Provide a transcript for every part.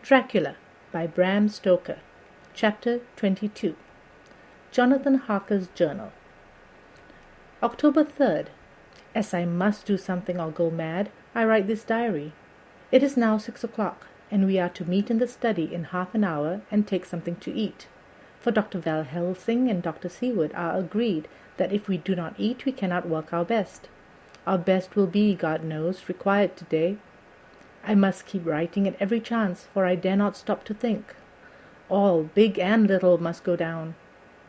Dracula by Bram Stoker. Chapter 22. Jonathan Harker's Journal. October 3rd. As I must do something or go mad, I write this diary. It is now 6 o'clock, and we are to meet in the study in half an hour and take something to eat. For Dr. Helsing and Dr. Seward are agreed that if we do not eat, we cannot work our best. Our best will be, God knows, required today. I must keep writing at every chance, for I dare not stop to think. All, big and little, must go down.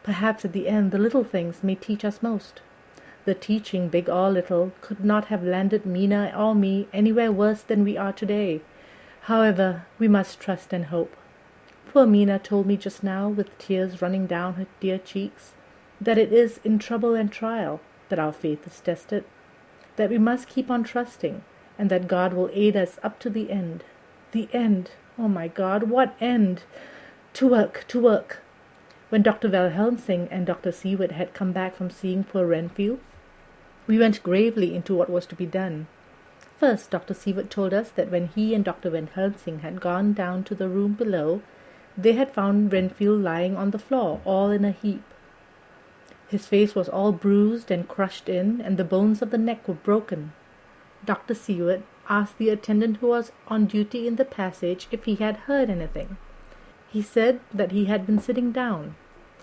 Perhaps at the end the little things may teach us most. The teaching, big or little, could not have landed Mina or me anywhere worse than we are today. However, we must trust and hope. Poor Mina told me just now, with tears running down her dear cheeks, that it is in trouble and trial that our faith is tested, that we must keep on trusting, and that God will aid us up to the end. The end! Oh my God, what end? To work, to work! When Dr. Helsing and Dr. Seward had come back from seeing poor Renfield, we went gravely into what was to be done. First, Dr. Seward told us that when he and Dr. Helsing had gone down to the room below, they had found Renfield lying on the floor, all in a heap. His face was all bruised and crushed in, and the bones of the neck were broken. Dr. Seward asked the attendant who was on duty in the passage if he had heard anything. He said that he had been sitting down,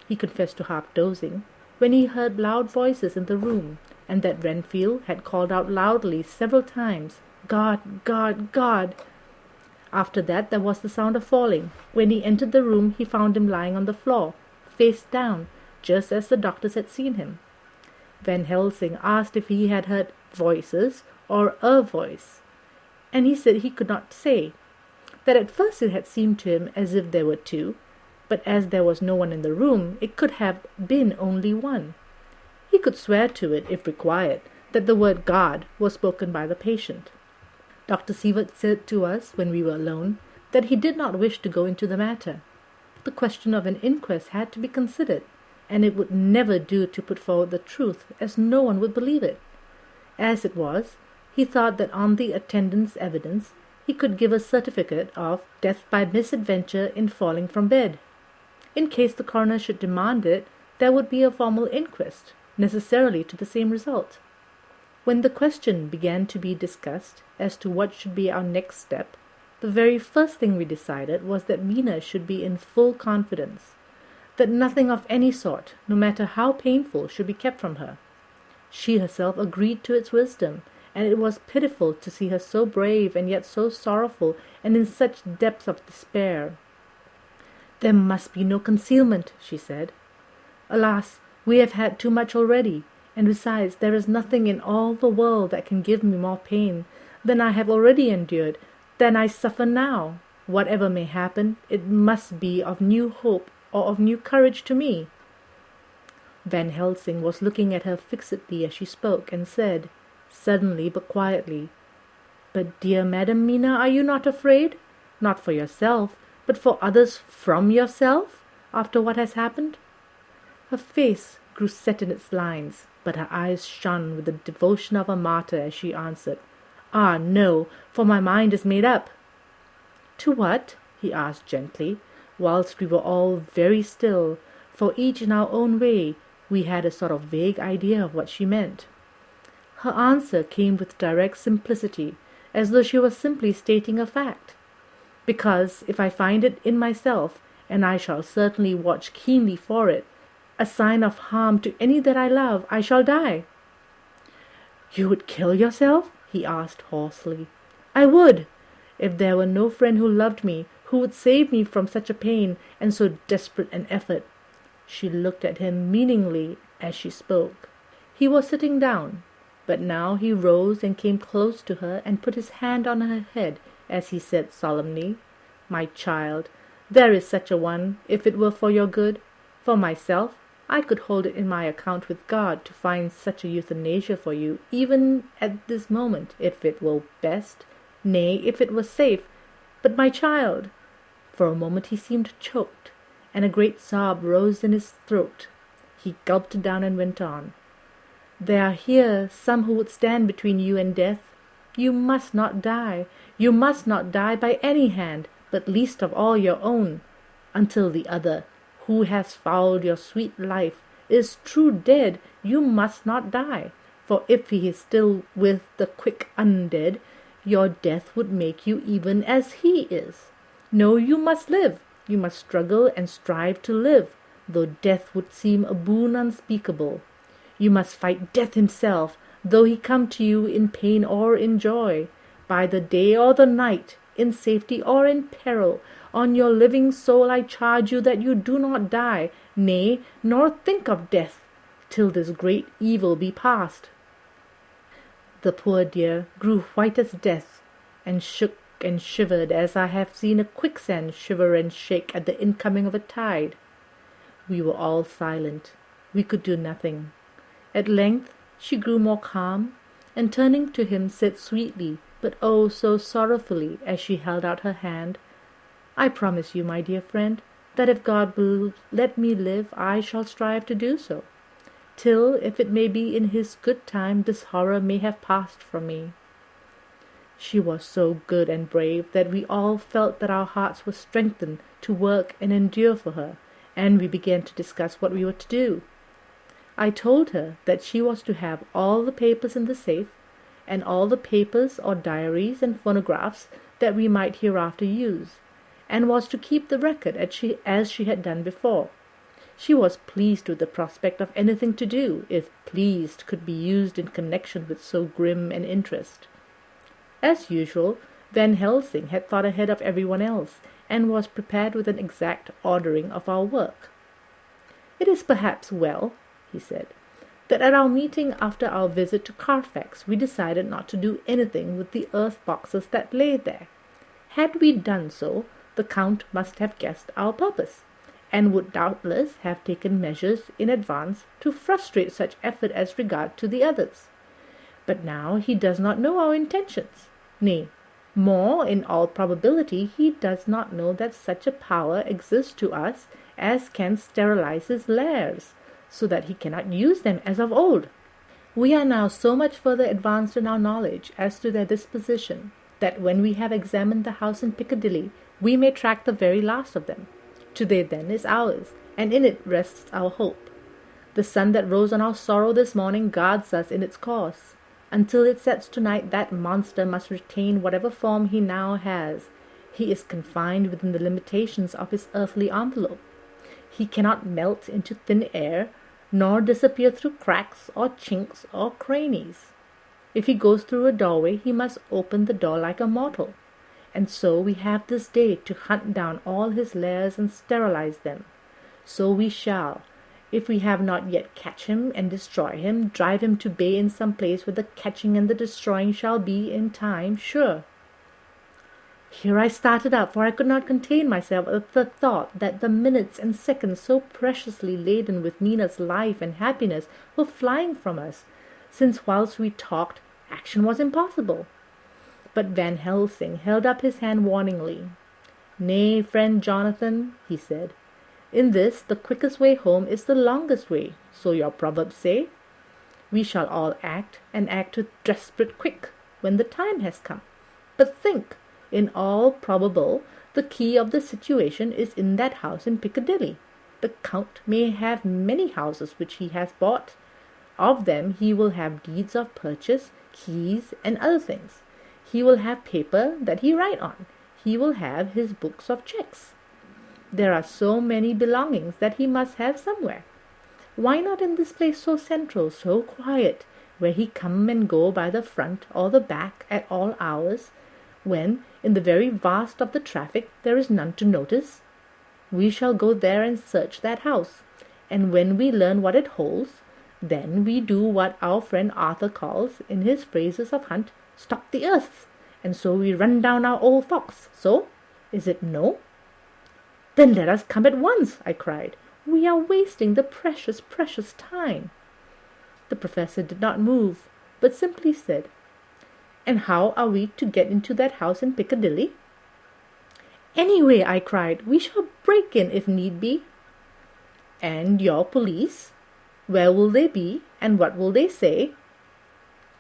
he confessed to half dozing, when he heard loud voices in the room, and that Renfield had called out loudly several times, "God, God, God!" After that there was the sound of falling. When he entered the room he found him lying on the floor, face down, just as the doctors had seen him. Van Helsing asked if he had heard voices or a voice, and he said he could not say, that at first it had seemed to him as if there were two, but as there was no one in the room, it could have been only one. He could swear to it, if required, that the word God was spoken by the patient. Dr. Seward said to us, when we were alone, that he did not wish to go into the matter. The question of an inquest had to be considered, and it would never do to put forward the truth, as no one would believe it. As it was, he thought that on the attendant's evidence he could give a certificate of death by misadventure in falling from bed. In case the coroner should demand it, there would be a formal inquest, necessarily to the same result. When the question began to be discussed as to what should be our next step, the very first thing we decided was that Mina should be in full confidence, that nothing of any sort, no matter how painful, should be kept from her. She herself agreed to its wisdom, and it was pitiful to see her so brave and yet so sorrowful and in such depths of despair. "There must be no concealment," she said. "Alas, we have had too much already, and besides, there is nothing in all the world that can give me more pain than I have already endured, than I suffer now. Whatever may happen, it must be of new hope or of new courage to me." Van Helsing was looking at her fixedly as she spoke, and said, suddenly but quietly, "But dear Madam Mina, are you not afraid? Not for yourself, but for others from yourself, after what has happened?" Her face grew set in its lines, but her eyes shone with the devotion of a martyr as she answered, "Ah, no, for my mind is made up." "To what?" he asked gently, whilst we were all very still, for each in our own way we had a sort of vague idea of what she meant. Her answer came with direct simplicity, as though she was simply stating a fact. "Because if I find it in myself, and I shall certainly watch keenly for it, a sign of harm to any that I love, I shall die." "You would kill yourself?" he asked hoarsely. "I would, if there were no friend who loved me, who would save me from such a pain and so desperate an effort." She looked at him meaningly as she spoke. He was sitting down, but now he rose and came close to her and put his hand on her head as he said solemnly, "My child, there is such a one, if it were for your good. For myself, I could hold it in my account with God to find such a euthanasia for you, even at this moment, if it were best, nay, if it were safe. But my child—" For a moment he seemed choked, and a great sob rose in his throat. He gulped down and went on, "There are here some who would stand between you and death. You must not die. You must not die by any hand, but least of all your own, until the other, who has fouled your sweet life, is true dead. You must not die, for if he is still with the quick undead, your death would make you even as he is. No, you must live. You must struggle and strive to live, though death would seem a boon unspeakable. You must fight death himself, though he come to you in pain or in joy, by the day or the night, in safety or in peril. On your living soul I charge you that you do not die, nay, nor think of death, till this great evil be past." The poor dear grew white as death, and shook and shivered as I have seen a quicksand shiver and shake at the incoming of a tide. We were all silent. We could do nothing. At length she grew more calm, and turning to him said sweetly, but oh so sorrowfully, as she held out her hand, "I promise you, my dear friend, that if God will let me live, I shall strive to do so, till, if it may be in his good time, this horror may have passed from me." She was so good and brave that we all felt that our hearts were strengthened to work and endure for her, and we began to discuss what we were to do. I told her that she was to have all the papers in the safe, and all the papers or diaries and phonographs that we might hereafter use, and was to keep the record as she had done before. She was pleased with the prospect of anything to do, if pleased could be used in connection with so grim an interest. As usual, Van Helsing had thought ahead of everyone else, and was prepared with an exact ordering of our work. "It is perhaps well," he said, "that at our meeting after our visit to Carfax we decided not to do anything with the earth boxes that lay there. Had we done so, the Count must have guessed our purpose, and would doubtless have taken measures in advance to frustrate such effort as regard to the others. But now he does not know our intentions. Nay, more, in all probability, he does not know that such a power exists to us as can sterilize his lairs, so that he cannot use them as of old. We are now so much further advanced in our knowledge as to their disposition, that when we have examined the house in Piccadilly, we may track the very last of them. Today then is ours, and in it rests our hope. The sun that rose on our sorrow this morning guards us in its course. Until it sets tonight, that monster must retain whatever form he now has. He is confined within the limitations of his earthly envelope. He cannot melt into thin air, nor disappear through cracks or chinks or crannies. If he goes through a doorway, he must open the door like a mortal. And so we have this day to hunt down all his lairs and sterilize them. So we shall, if we have not yet catch him and destroy him, drive him to bay in some place where the catching and the destroying shall be, in time, sure." Here I started up, for I could not contain myself at the thought that the minutes and seconds so preciously laden with Nina's life and happiness were flying from us, since whilst we talked, action was impossible. But Van Helsing held up his hand warningly. "Nay, friend Jonathan," he said, "in this the quickest way home is the longest way, so your proverbs say. We shall all act, and act with desperate quick, when the time has come. But think, in all probable, the key of the situation is in that house in Piccadilly. The Count may have many houses which he has bought. Of them he will have deeds of purchase, keys, and other things. He will have paper that he write on. He will have his books of checks. There are so many belongings that he must have somewhere. Why not in this place so central, so quiet, where he come and go by the front or the back at all hours, when, in the very vast of the traffic, there is none to notice? We shall go there and search that house, and when we learn what it holds, then we do what our friend Arthur calls, in his phrases of hunt, stop the earth, and so we run down our old fox. So, is it no?" "Then let us come at once," I cried. "We are wasting the precious, precious time." The professor did not move, but simply said, "And how are we to get into that house in Piccadilly?" "Anyway," I cried, "we shall break in if need be." "And your police? Where will they be, and what will they say?"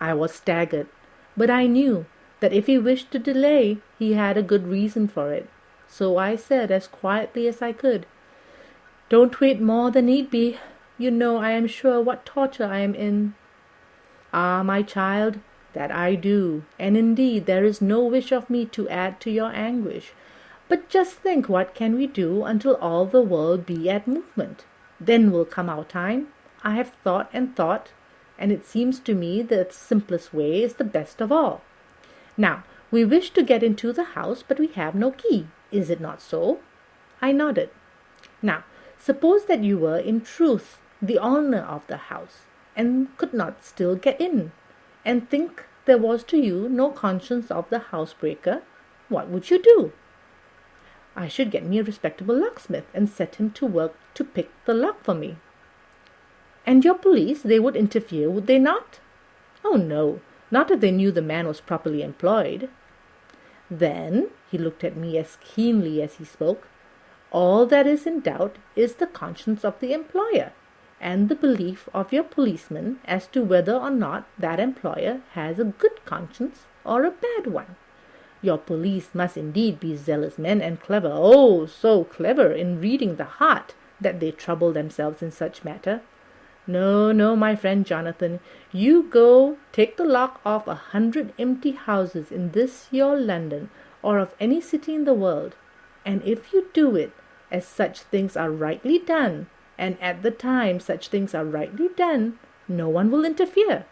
I was staggered, but I knew that if he wished to delay, he had a good reason for it. So I said, as quietly as I could, "Don't wait more than need be. You know, I am sure, what torture I am in." "Ah, my child, that I do, and indeed there is no wish of me to add to your anguish. But just think, what can we do until all the world be at movement? Then will come our time. I have thought and thought, and it seems to me the simplest way is the best of all. Now, we wish to get into the house, but we have no key. Is it not so?" I nodded. "Now, suppose that you were in truth the owner of the house, and could not still get in, and think there was to you no conscience of the housebreaker, what would you do?" "I should get me a respectable locksmith, and set him to work to pick the lock for me." "And your police, they would interfere, would they not?" "Oh, no, not if they knew the man was properly employed." "Then," he looked at me as keenly as he spoke, "all that is in doubt is the conscience of the employer, and the belief of your policeman as to whether or not that employer has a good conscience or a bad one. Your police must indeed be zealous men, and clever, oh, so clever, in reading the heart, that they trouble themselves in such matter. No, no, my friend Jonathan, you go take the lock off 100 empty houses in this your London, or of any city in the world, and if you do it, as such things are rightly done, and at the time such things are rightly done, no one will interfere.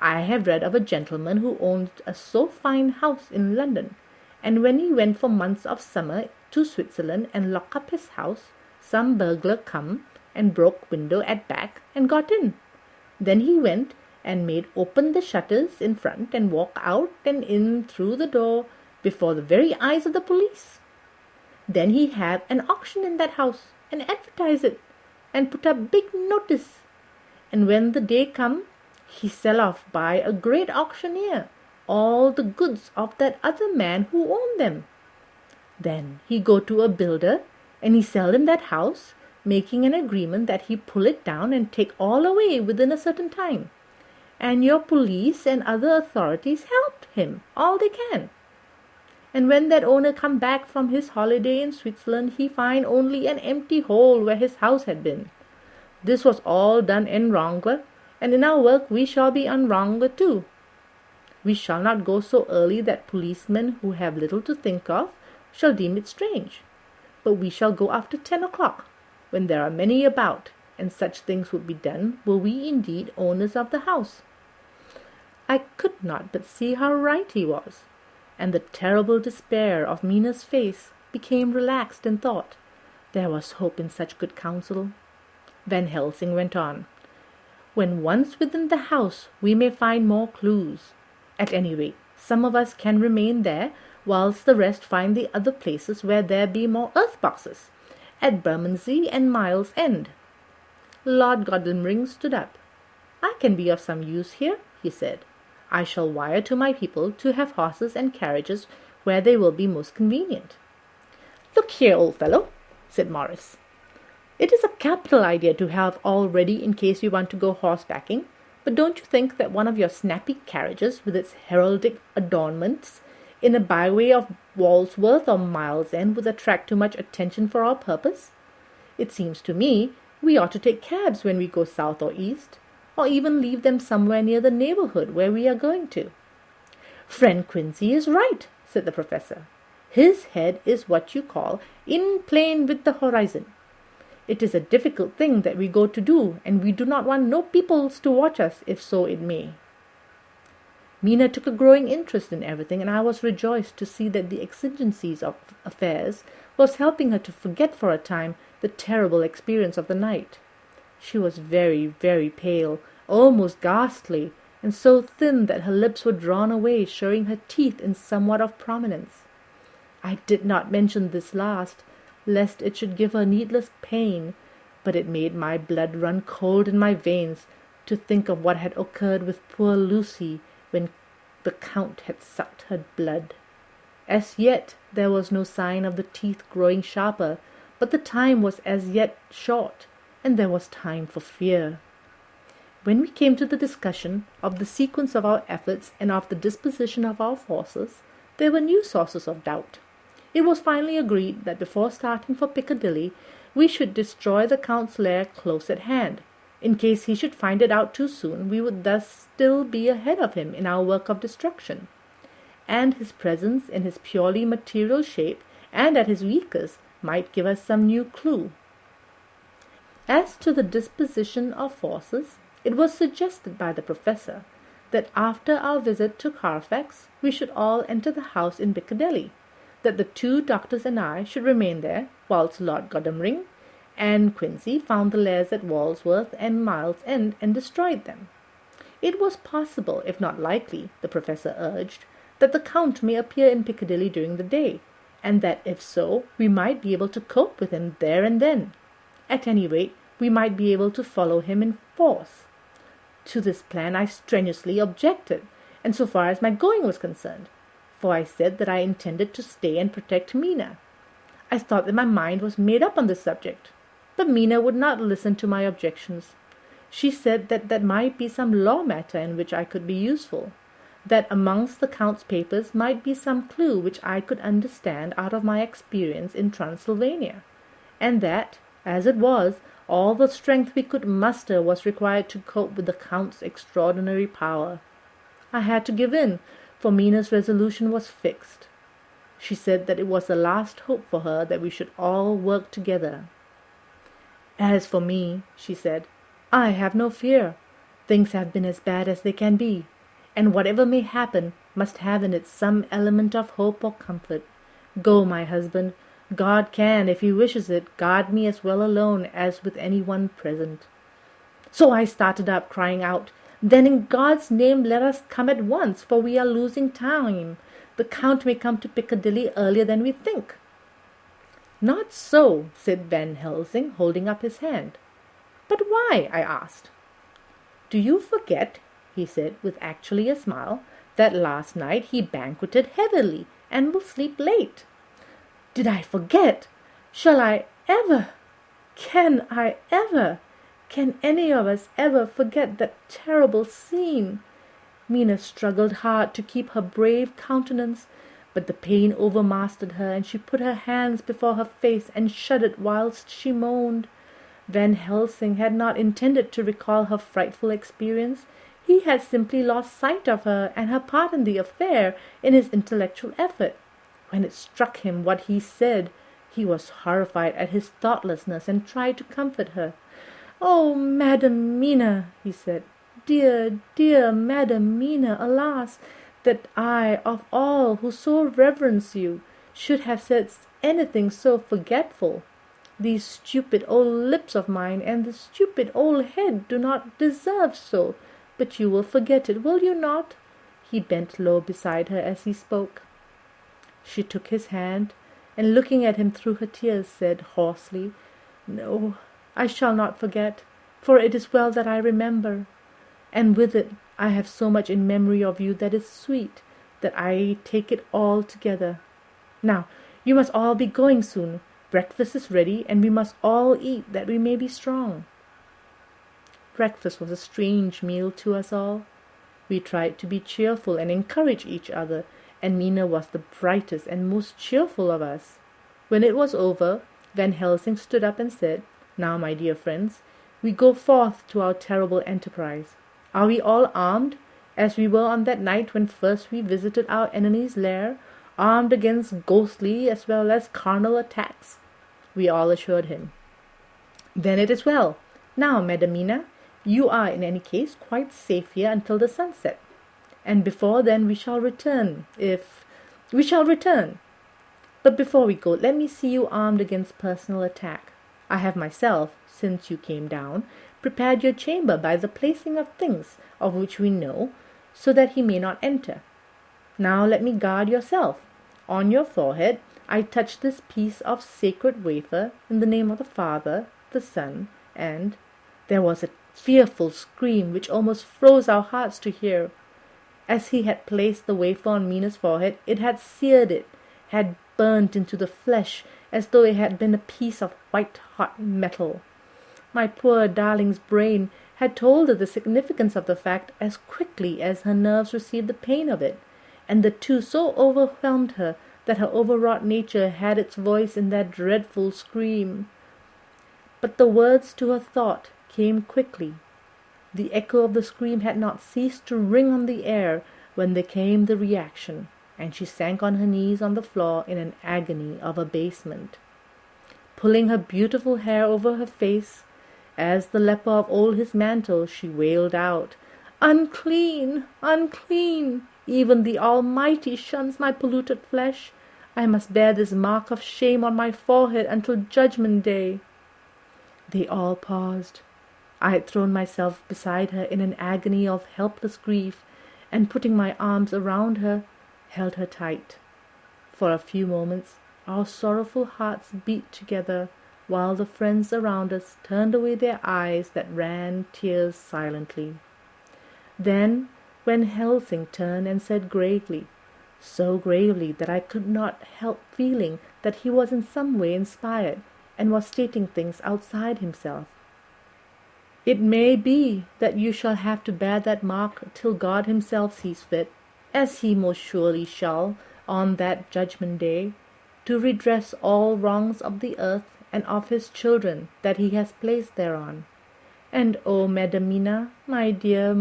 I have read of a gentleman who owned a so fine house in London, and when he went for months of summer to Switzerland and locked up his house, some burglar come and broke window at back and got in. Then he went and made open the shutters in front and walk out and in through the door before the very eyes of the police. Then he have an auction in that house, and advertise it, and put up big notice. And when the day come, he sell off by a great auctioneer all the goods of that other man who owned them. Then he go to a builder, and he sell him that house, making an agreement that he pull it down and take all away within a certain time. And your police and other authorities help him all they can. And when that owner come back from his holiday in Switzerland, he find only an empty hole where his house had been. This was all done en wrangler, and in our work we shall be en wrangler too. We shall not go so early that policemen who have little to think of shall deem it strange, but we shall go after 10 o'clock, when there are many about, and such things would be done were we indeed owners of the house." I could not but see how right he was, and the terrible despair of Mina's face became relaxed in thought. There was hope in such good counsel. Van Helsing went on. "When once within the house, we may find more clues. At any rate, some of us can remain there, whilst the rest find the other places where there be more earth-boxes, at Bermondsey and Miles End." Lord Godalming stood up. "I can be of some use here," he said. "I shall wire to my people to have horses and carriages where they will be most convenient." "Look here, old fellow," said Morris. "It is a capital idea to have all ready in case we want to go horsebacking, but don't you think that one of your snappy carriages with its heraldic adornments in a byway of Walsworth or Miles End would attract too much attention for our purpose? It seems to me we ought to take cabs when we go south or east, or even leave them somewhere near the neighborhood where we are going to." "Friend Quincey is right," said the professor. "His head is what you call in plane with the horizon. It is a difficult thing that we go to do, and we do not want no peoples to watch us, if so it may." Mina took a growing interest in everything, and I was rejoiced to see that the exigencies of affairs was helping her to forget for a time the terrible experience of the night. She was very, very pale, almost ghastly, and so thin that her lips were drawn away, showing her teeth in somewhat of prominence. I did not mention this last, lest it should give her needless pain, but it made my blood run cold in my veins to think of what had occurred with poor Lucy when the Count had sucked her blood. As yet there was no sign of the teeth growing sharper, but the time was as yet short, and there was time for fear. When we came to the discussion of the sequence of our efforts and of the disposition of our forces, there were new sources of doubt. it was finally agreed that before starting for Piccadilly we should destroy the Count's lair close at hand. In case he should find it out too soon, we would thus still be ahead of him in our work of destruction, and his presence in his purely material shape and at his weakest might give us some new clue. As to the disposition of forces, it was suggested by the Professor that after our visit to Carfax we should all enter the house in Piccadilly, that the 2 doctors and I should remain there, whilst Lord Godalming and Quincy found the lairs at Walsworth and Miles End and destroyed them. It was possible, if not likely, the Professor urged, that the Count may appear in Piccadilly during the day, and that if so, we might be able to cope with him there and then. At any rate, we might be able to follow him in force. To this plan I strenuously objected, and so far as my going was concerned, for I said that I intended to stay and protect Mina. I thought that my mind was made up on this subject, but Mina would not listen to my objections. She said that might be some law matter in which I could be useful, that amongst the Count's papers might be some clue which I could understand out of my experience in Transylvania, and that, as it was, all the strength we could muster was required to cope with the Count's extraordinary power. I had to give in, for Mina's resolution was fixed. She said that it was the last hope for her that we should all work together. As for me, she said, I have no fear. Things have been as bad as they can be, and whatever may happen must have in it some element of hope or comfort. Go, my husband. God can, if he wishes it, guard me as well alone as with any one present. So I started up, crying out, Then in God's name let us come at once, for we are losing time. The Count may come to Piccadilly earlier than we think. Not so, said Van Helsing, holding up his hand. But why? I asked. Do you forget, he said, with actually a smile, that last night he banqueted heavily and will sleep late? Did I forget? Shall I ever? Can I ever? Can any of us ever forget that terrible scene? Mina struggled hard to keep her brave countenance, but the pain overmastered her, and she put her hands before her face and shuddered whilst she moaned. Van Helsing had not intended to recall her frightful experience. He had simply lost sight of her and her part in the affair in his intellectual effort. When it struck him what he said, he was horrified at his thoughtlessness and tried to comfort her. "Oh, Madam Mina," he said, "dear, dear Madam Mina, alas, that I, of all who so reverence you, should have said anything so forgetful. These stupid old lips of mine and this stupid old head do not deserve so, but you will forget it, will you not?" He bent low beside her as he spoke. She took his hand, and looking at him through her tears, said hoarsely, "No, I shall not forget, for it is well that I remember, and with it I have so much in memory of you that is sweet, that I take it all together. Now, you must all be going soon. Breakfast is ready, and we must all eat that we may be strong." Breakfast was a strange meal to us all. We tried to be cheerful and encourage each other, and Mina was the brightest and most cheerful of us. When it was over, Van Helsing stood up and said, "Now, my dear friends, we go forth to our terrible enterprise. Are we all armed, as we were on that night when first we visited our enemy's lair, armed against ghostly as well as carnal attacks?" We all assured him. "Then it is well. Now, Madam Mina, you are in any case quite safe here until the sunset, and before then we shall return, we shall return. But before we go, let me see you armed against personal attack. I have myself, since you came down, prepared your chamber by the placing of things of which we know, so that he may not enter. Now let me guard yourself. On your forehead I touch this piece of sacred wafer in the name of the Father, the Son, and—" There was a fearful scream which almost froze our hearts to hear. As he had placed the wafer on Mina's forehead, it had seared it, had burnt into the flesh, as though it had been a piece of white-hot metal. My poor darling's brain had told her the significance of the fact as quickly as her nerves received the pain of it, and the two so overwhelmed her that her overwrought nature had its voice in that dreadful scream. But the words to her thought came quickly. The echo of the scream had not ceased to ring on the air when there came the reaction, and she sank on her knees on the floor in an agony of abasement. Pulling her beautiful hair over her face, as the leper of old his mantle, she wailed out, "Unclean! Unclean! Even the Almighty shuns my polluted flesh. I must bear this mark of shame on my forehead until Judgment Day." They all paused. I had thrown myself beside her in an agony of helpless grief, and putting my arms around her, held her tight. For a few moments our sorrowful hearts beat together, while the friends around us turned away their eyes that ran tears silently. Then, when Helsing turned and said gravely, so gravely that I could not help feeling that he was in some way inspired, and was stating things outside himself, "It may be that you shall have to bear that mark till God himself sees fit, as he most surely shall, on that Judgment Day, to redress all wrongs of the earth and of his children that he has placed thereon. And oh, Madamina, my dear,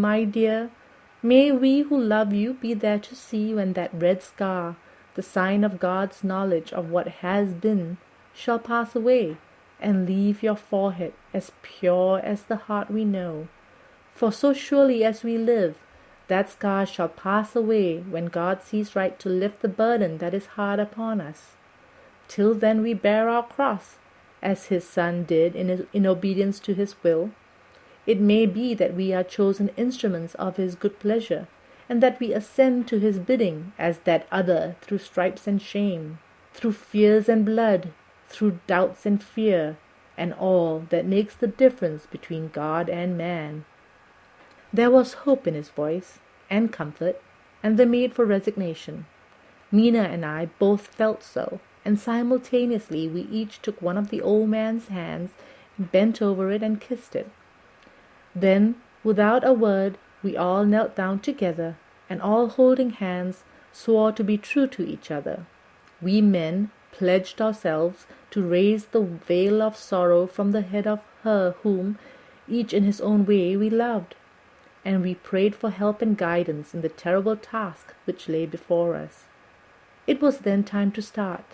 may we who love you be there to see when that red scar, the sign of God's knowledge of what has been, shall pass away, and leave your forehead as pure as the heart we know. For so surely as we live, that scar shall pass away when God sees right to lift the burden that is hard upon us. Till then we bear our cross, as his Son did in obedience to his will. It may be that we are chosen instruments of his good pleasure, and that we ascend to his bidding as that other through stripes and shame, through fears and blood, through doubts and fear, and all that makes the difference between God and man." There was hope in his voice, and comfort, and the need for resignation. Mina and I both felt so, and simultaneously we each took one of the old man's hands, bent over it, and kissed it. Then, without a word, we all knelt down together, and all holding hands, swore to be true to each other. We men pledged ourselves to raise the veil of sorrow from the head of her whom, each in his own way, we loved, and we prayed for help and guidance in the terrible task which lay before us. It was then time to start,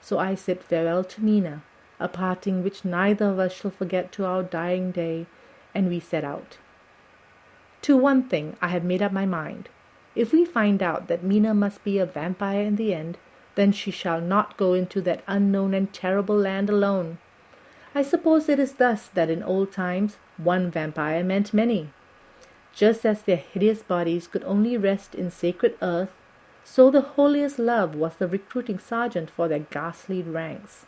so I said farewell to Mina, a parting which neither of us shall forget to our dying day, and we set out. To one thing I have made up my mind. If we find out that Mina must be a vampire in the end, then she shall not go into that unknown and terrible land alone. I suppose it is thus that in old times one vampire meant many. Just as their hideous bodies could only rest in sacred earth, so the holiest love was the recruiting sergeant for their ghastly ranks.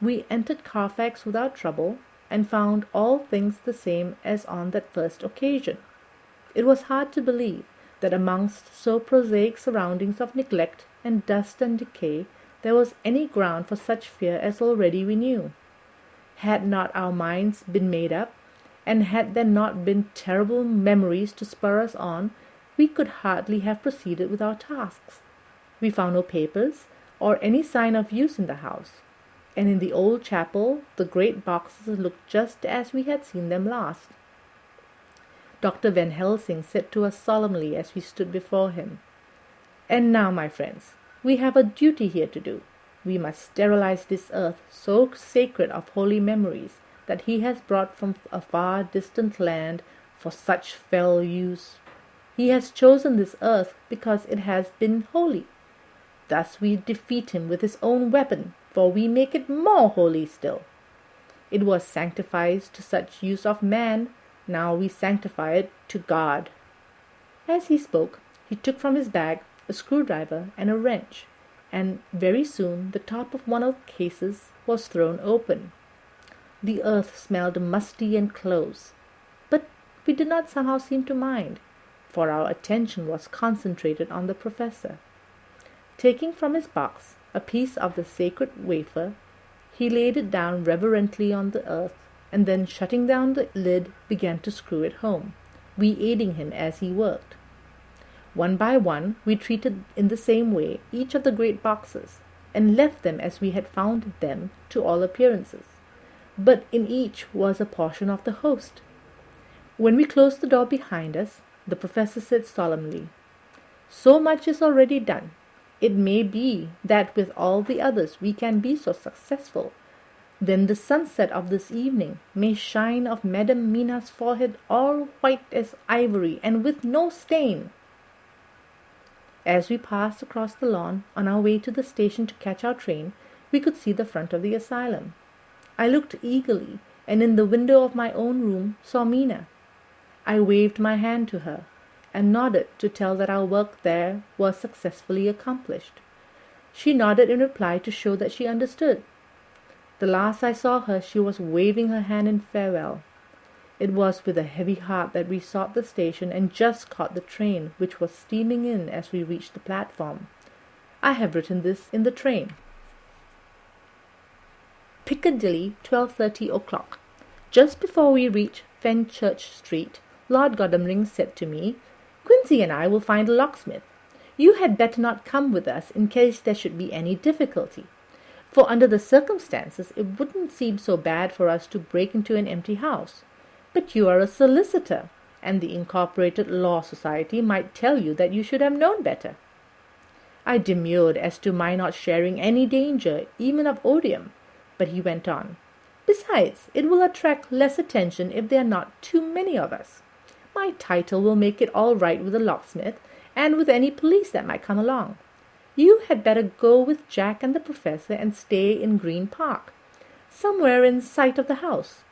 We entered Carfax without trouble, and found all things the same as on that first occasion. It was hard to believe that amongst so prosaic surroundings of neglect and dust and decay there was any ground for such fear as already we knew. Had not our minds been made up, and had there not been terrible memories to spur us on, we could hardly have proceeded with our tasks. We found no papers or any sign of use in the house, and in the old chapel the great boxes looked just as we had seen them last. Dr. Van Helsing said to us solemnly as we stood before him, "And now, my friends, we have a duty here to do. We must sterilize this earth so sacred of holy memories that he has brought from a far distant land for such fell use. He has chosen this earth because it has been holy. Thus we defeat him with his own weapon, for we make it more holy still. It was sanctified to such use of man, now we sanctify it to God." As he spoke, he took from his bag a screwdriver and a wrench, and very soon the top of one of the cases was thrown open. The earth smelled musty and close, but we did not somehow seem to mind, for our attention was concentrated on the professor. Taking from his box a piece of the sacred wafer, he laid it down reverently on the earth, and then shutting down the lid began to screw it home, we aiding him as he worked. One by one, we treated in the same way each of the great boxes, and left them as we had found them to all appearances. But in each was a portion of the host. When we closed the door behind us, the professor said solemnly, "So much is already done. It may be that with all the others we can be so successful. Then the sunset of this evening may shine of Madame Mina's forehead all white as ivory and with no stain." As we passed across the lawn on our way to the station to catch our train, we could see the front of the asylum. I looked eagerly, and in the window of my own room saw Mina. I waved my hand to her, and nodded to tell that our work there was successfully accomplished. She nodded in reply to show that she understood. The last I saw her, she was waving her hand in farewell. It was with a heavy heart that we sought the station and just caught the train, which was steaming in as we reached the platform. I have written this in the train. Piccadilly, 12:30 o'clock. Just before we reached Fenchurch Street, Lord Godalming said to me, "Quincy and I will find a locksmith. You had better not come with us in case there should be any difficulty. For under the circumstances it wouldn't seem so bad for us to break into an empty house. But you are a solicitor, and the Incorporated Law Society might tell you that you should have known better." I demurred as to my not sharing any danger, even of odium, but he went on, "Besides, it will attract less attention if there are not too many of us. My title will make it all right with the locksmith, and with any police that might come along. You had better go with Jack and the professor and stay in Green Park, somewhere in sight of the house.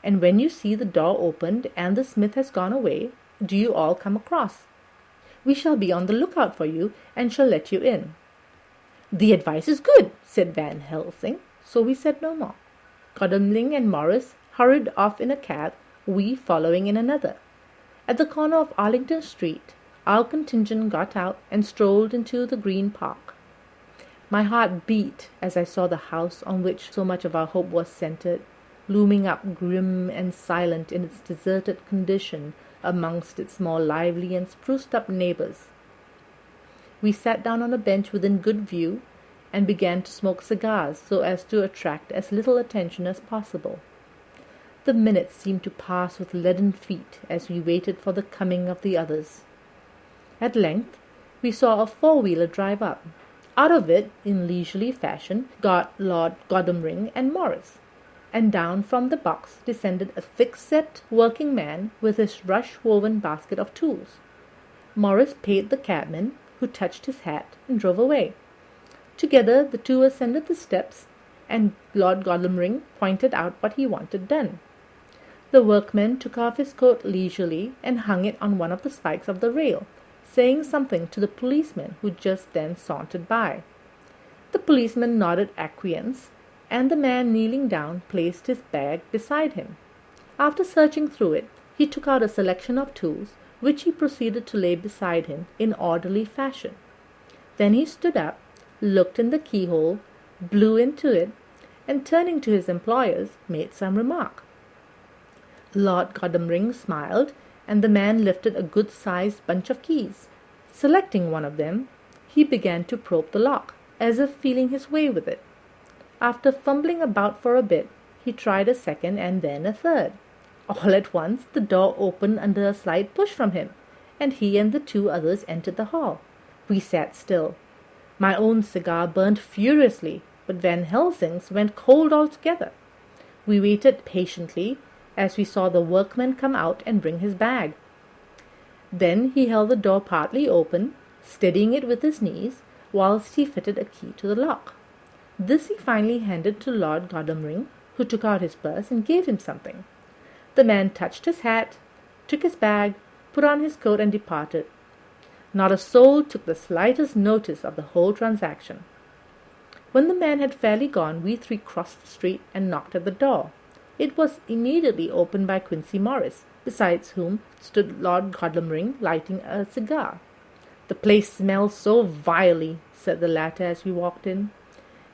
And when you see the door opened and the smith has gone away, do you all come across. We shall be on the lookout for you and shall let you in." "The advice is good," said Van Helsing, so we said no more. Godalming and Morris hurried off in a cab, we following in another. At the corner of Arlington Street, our contingent got out and strolled into the Green Park. My heart beat as I saw the house on which so much of our hope was centered, looming up grim and silent in its deserted condition amongst its more lively and spruced-up neighbours. We sat down on a bench within good view, and began to smoke cigars so as to attract as little attention as possible. The minutes seemed to pass with leaden feet as we waited for the coming of the others. At length we saw a four-wheeler drive up. Out of it, in leisurely fashion, got Lord Godalming and Morris, and down from the box descended a thick-set working man with his rush-woven basket of tools. Morris paid the cabman, who touched his hat and drove away. Together the two ascended the steps, and Lord Godalming pointed out what he wanted done. The workman took off his coat leisurely and hung it on one of the spikes of the rail, saying something to the policeman who just then sauntered by. The policeman nodded acquiescence, and the man kneeling down placed his bag beside him. After searching through it, he took out a selection of tools, which he proceeded to lay beside him in orderly fashion. Then he stood up, looked in the keyhole, blew into it, and turning to his employers, made some remark. Lord Godalming smiled, and the man lifted a good-sized bunch of keys. Selecting one of them, he began to probe the lock, as if feeling his way with it. After fumbling about for a bit, he tried a second and then a third. All at once the door opened under a slight push from him, and he and the two others entered the hall. We sat still. My own cigar burned furiously, but Van Helsing's went cold altogether. We waited patiently as we saw the workman come out and bring his bag. Then he held the door partly open, steadying it with his knees, whilst he fitted a key to the lock. This he finally handed to Lord Godalming, who took out his purse and gave him something. The man touched his hat, took his bag, put on his coat, and departed. Not a soul took the slightest notice of the whole transaction. When the man had fairly gone, we three crossed the street and knocked at the door. It was immediately opened by Quincy Morris, besides whom stood Lord Godalming lighting a cigar. "The place smells so vilely," said the latter as we walked in.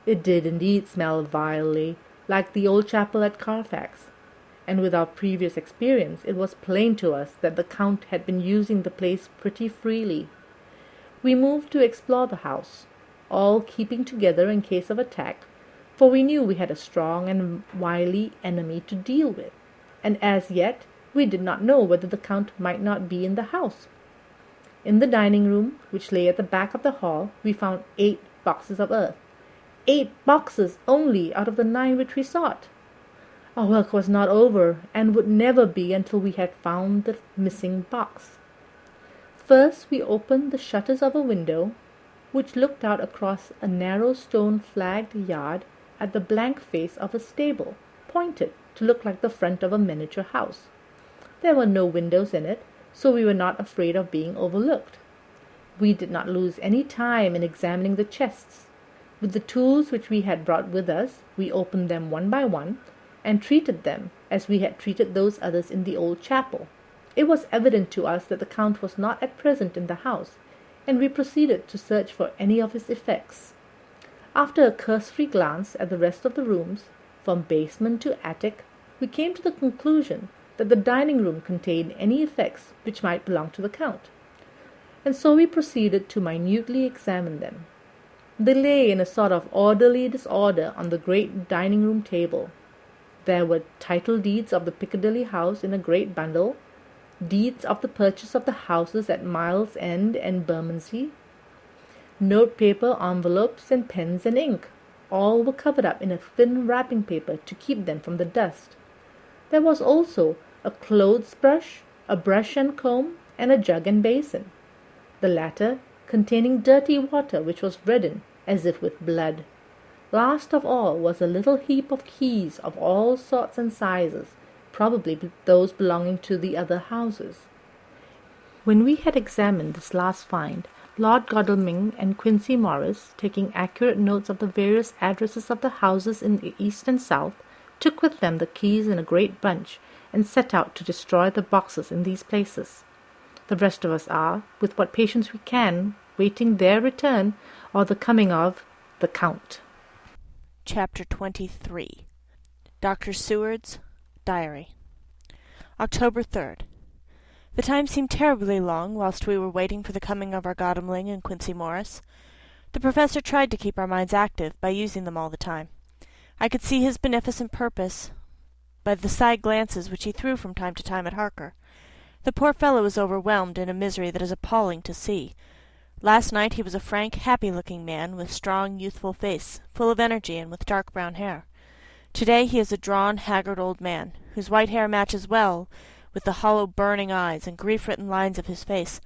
It did indeed smell vilely, like the old chapel at Carfax, and with our previous experience it was plain to us that the Count had been using the place pretty freely. we moved to explore the house, all keeping together in case of attack, for we knew we had a strong and wily enemy to deal with, and as yet we did not know whether the Count might not be in the house. In the dining room, which lay at the back of the hall, we found 8 boxes of earth. 8 boxes only out of the 9 which we sought. Our work was not over, and would never be until we had found the missing box. First we opened the shutters of a window, which looked out across a narrow stone-flagged yard at the blank face of a stable, pointed to look like the front of a miniature house. There were no windows in it, so we were not afraid of being overlooked. We did not lose any time in examining the chests. With the tools which we had brought with us, we opened them one by one, and treated them as we had treated those others in the old chapel. It was evident to us that the Count was not at present in the house, and we proceeded to search for any of his effects. After a cursory glance at the rest of the rooms, from basement to attic, we came to the conclusion that the dining room contained any effects which might belong to the Count, and so we proceeded to minutely examine them. They lay in a sort of orderly disorder on the great dining-room table. There were title deeds of the Piccadilly house in a great bundle, deeds of the purchase of the houses at Miles End and Bermondsey, note-paper, envelopes, and pens and ink. All were covered up in a thin wrapping paper to keep them from the dust. There was also a clothes-brush, a brush and comb, and a jug and basin, the latter containing dirty water which was reddened as if with blood. Last of all was a little heap of keys of all sorts and sizes, probably those belonging to the other houses. When we had examined this last find, Lord Godalming and Quincy Morris, taking accurate notes of the various addresses of the houses in the east and south, took with them the keys in a great bunch, and set out to destroy the boxes in these places. The rest of us are, with what patience we can, waiting their return, or the coming of the Count. Chapter 23. Dr. Seward's Diary. October 3rd. The time seemed terribly long whilst we were waiting for the coming of our Godalming and Quincy Morris. The Professor tried to keep our minds active by using them all the time. I could see his beneficent purpose by the side glances which he threw from time to time at Harker. The poor fellow was overwhelmed in a misery that is appalling to see. Last night he was a frank, happy-looking man, with strong, youthful face, full of energy, and with dark brown hair. To-day he is a drawn, haggard old man, whose white hair matches well with the hollow, burning eyes and grief-written lines of his face.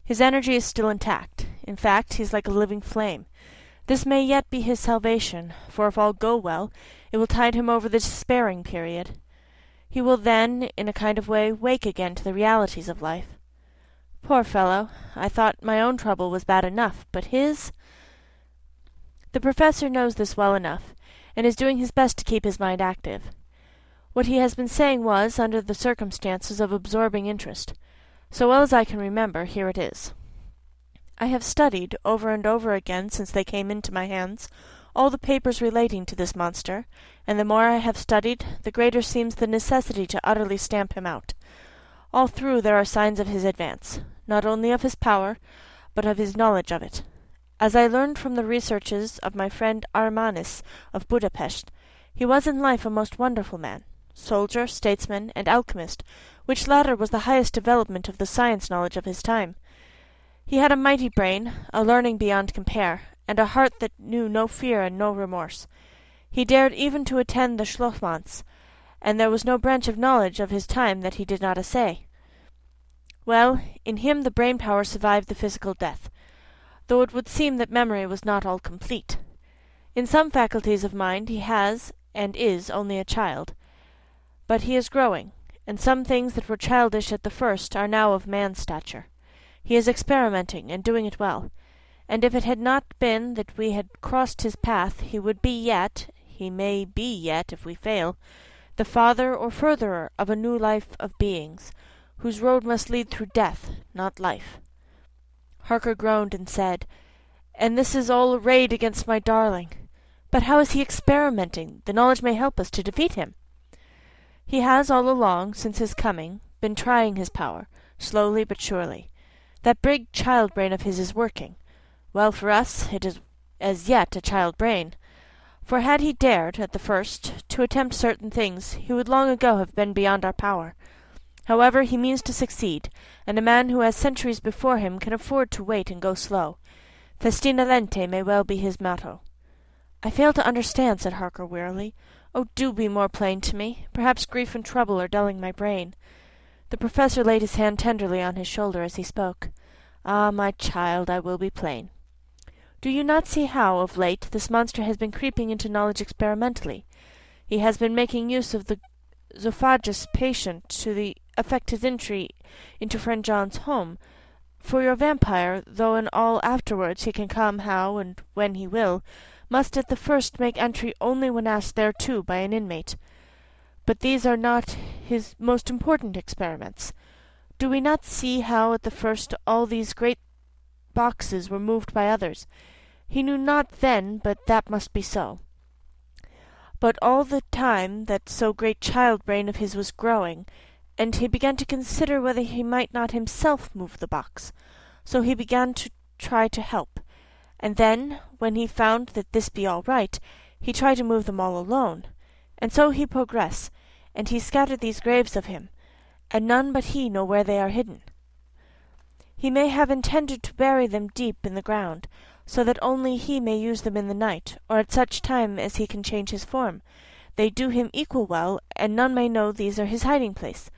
His energy is still intact. In fact, he is like a living flame. This may yet be his salvation, for if all go well, it will tide him over the despairing period. He will then, in a kind of way, wake again to the realities of life. Poor fellow, I thought my own trouble was bad enough, but his— The Professor knows this well enough, and is doing his best to keep his mind active. What he has been saying was, under the circumstances, of absorbing interest. So well as I can remember, here it is. I have studied, over and over again since they came into my hands, all the papers relating to this monster, and the more I have studied, the greater seems the necessity to utterly stamp him out. All through there are signs of his advance, not only of his power, but of his knowledge of it. As I learned from the researches of my friend Armanis of Budapest, he was in life a most wonderful man, soldier, statesman, and alchemist, which latter was the highest development of the science knowledge of his time. He had a mighty brain, a learning beyond compare, and a heart that knew no fear and no remorse. He dared even to attend the Schlossmanns, and there was no branch of knowledge of his time that he did not essay. Well, in him the brain power survived the physical death, though it would seem that memory was not all complete. In some faculties of mind he has and is only a child, but he is growing, and some things that were childish at the first are now of man's stature. He is experimenting, and doing it well, and if it had not been that we had crossed his path, he would be yet, he may be yet if we fail, the father or furtherer of a new life of beings, whose road must lead through death, not life. Harker groaned and said, "And this is all arrayed against my darling. But how is he experimenting? The knowledge may help us to defeat him." "He has all along, since his coming, been trying his power, slowly but surely. That big child brain of his is working. Well for us, it is as yet a child brain. For had he dared, at the first, to attempt certain things, he would long ago have been beyond our power. However, he means to succeed, and a man who has centuries before him can afford to wait and go slow. Festina lente may well be his motto. I fail to understand, said Harker wearily. Oh, do be more plain to me. Perhaps grief and trouble are dulling my brain. The professor laid his hand tenderly on his shoulder as he spoke. Ah, my child, I will be plain. Do you not see how, of late, this monster has been creeping into knowledge experimentally? He has been making use of the zoophagous patient to effect his entry into friend John's home. For your vampire, though in all afterwards he can come how and when he will, must at the first make entry only when asked thereto by an inmate. But these are not his most important experiments. Do we not see how at the first all these great boxes were moved by others? He knew not then but that must be so. But all the time that so great child brain of his was growing, and he began to consider whether he might not himself move the box. So he began to try to help. And then, when he found that this be all right, he tried to move them all alone. And so he progress, and he scattered these graves of him, and none but he know where they are hidden. He may have intended to bury them deep in the ground, so that only he may use them in the night, or at such time as he can change his form. They do him equal well, and none may know these are his hiding-place.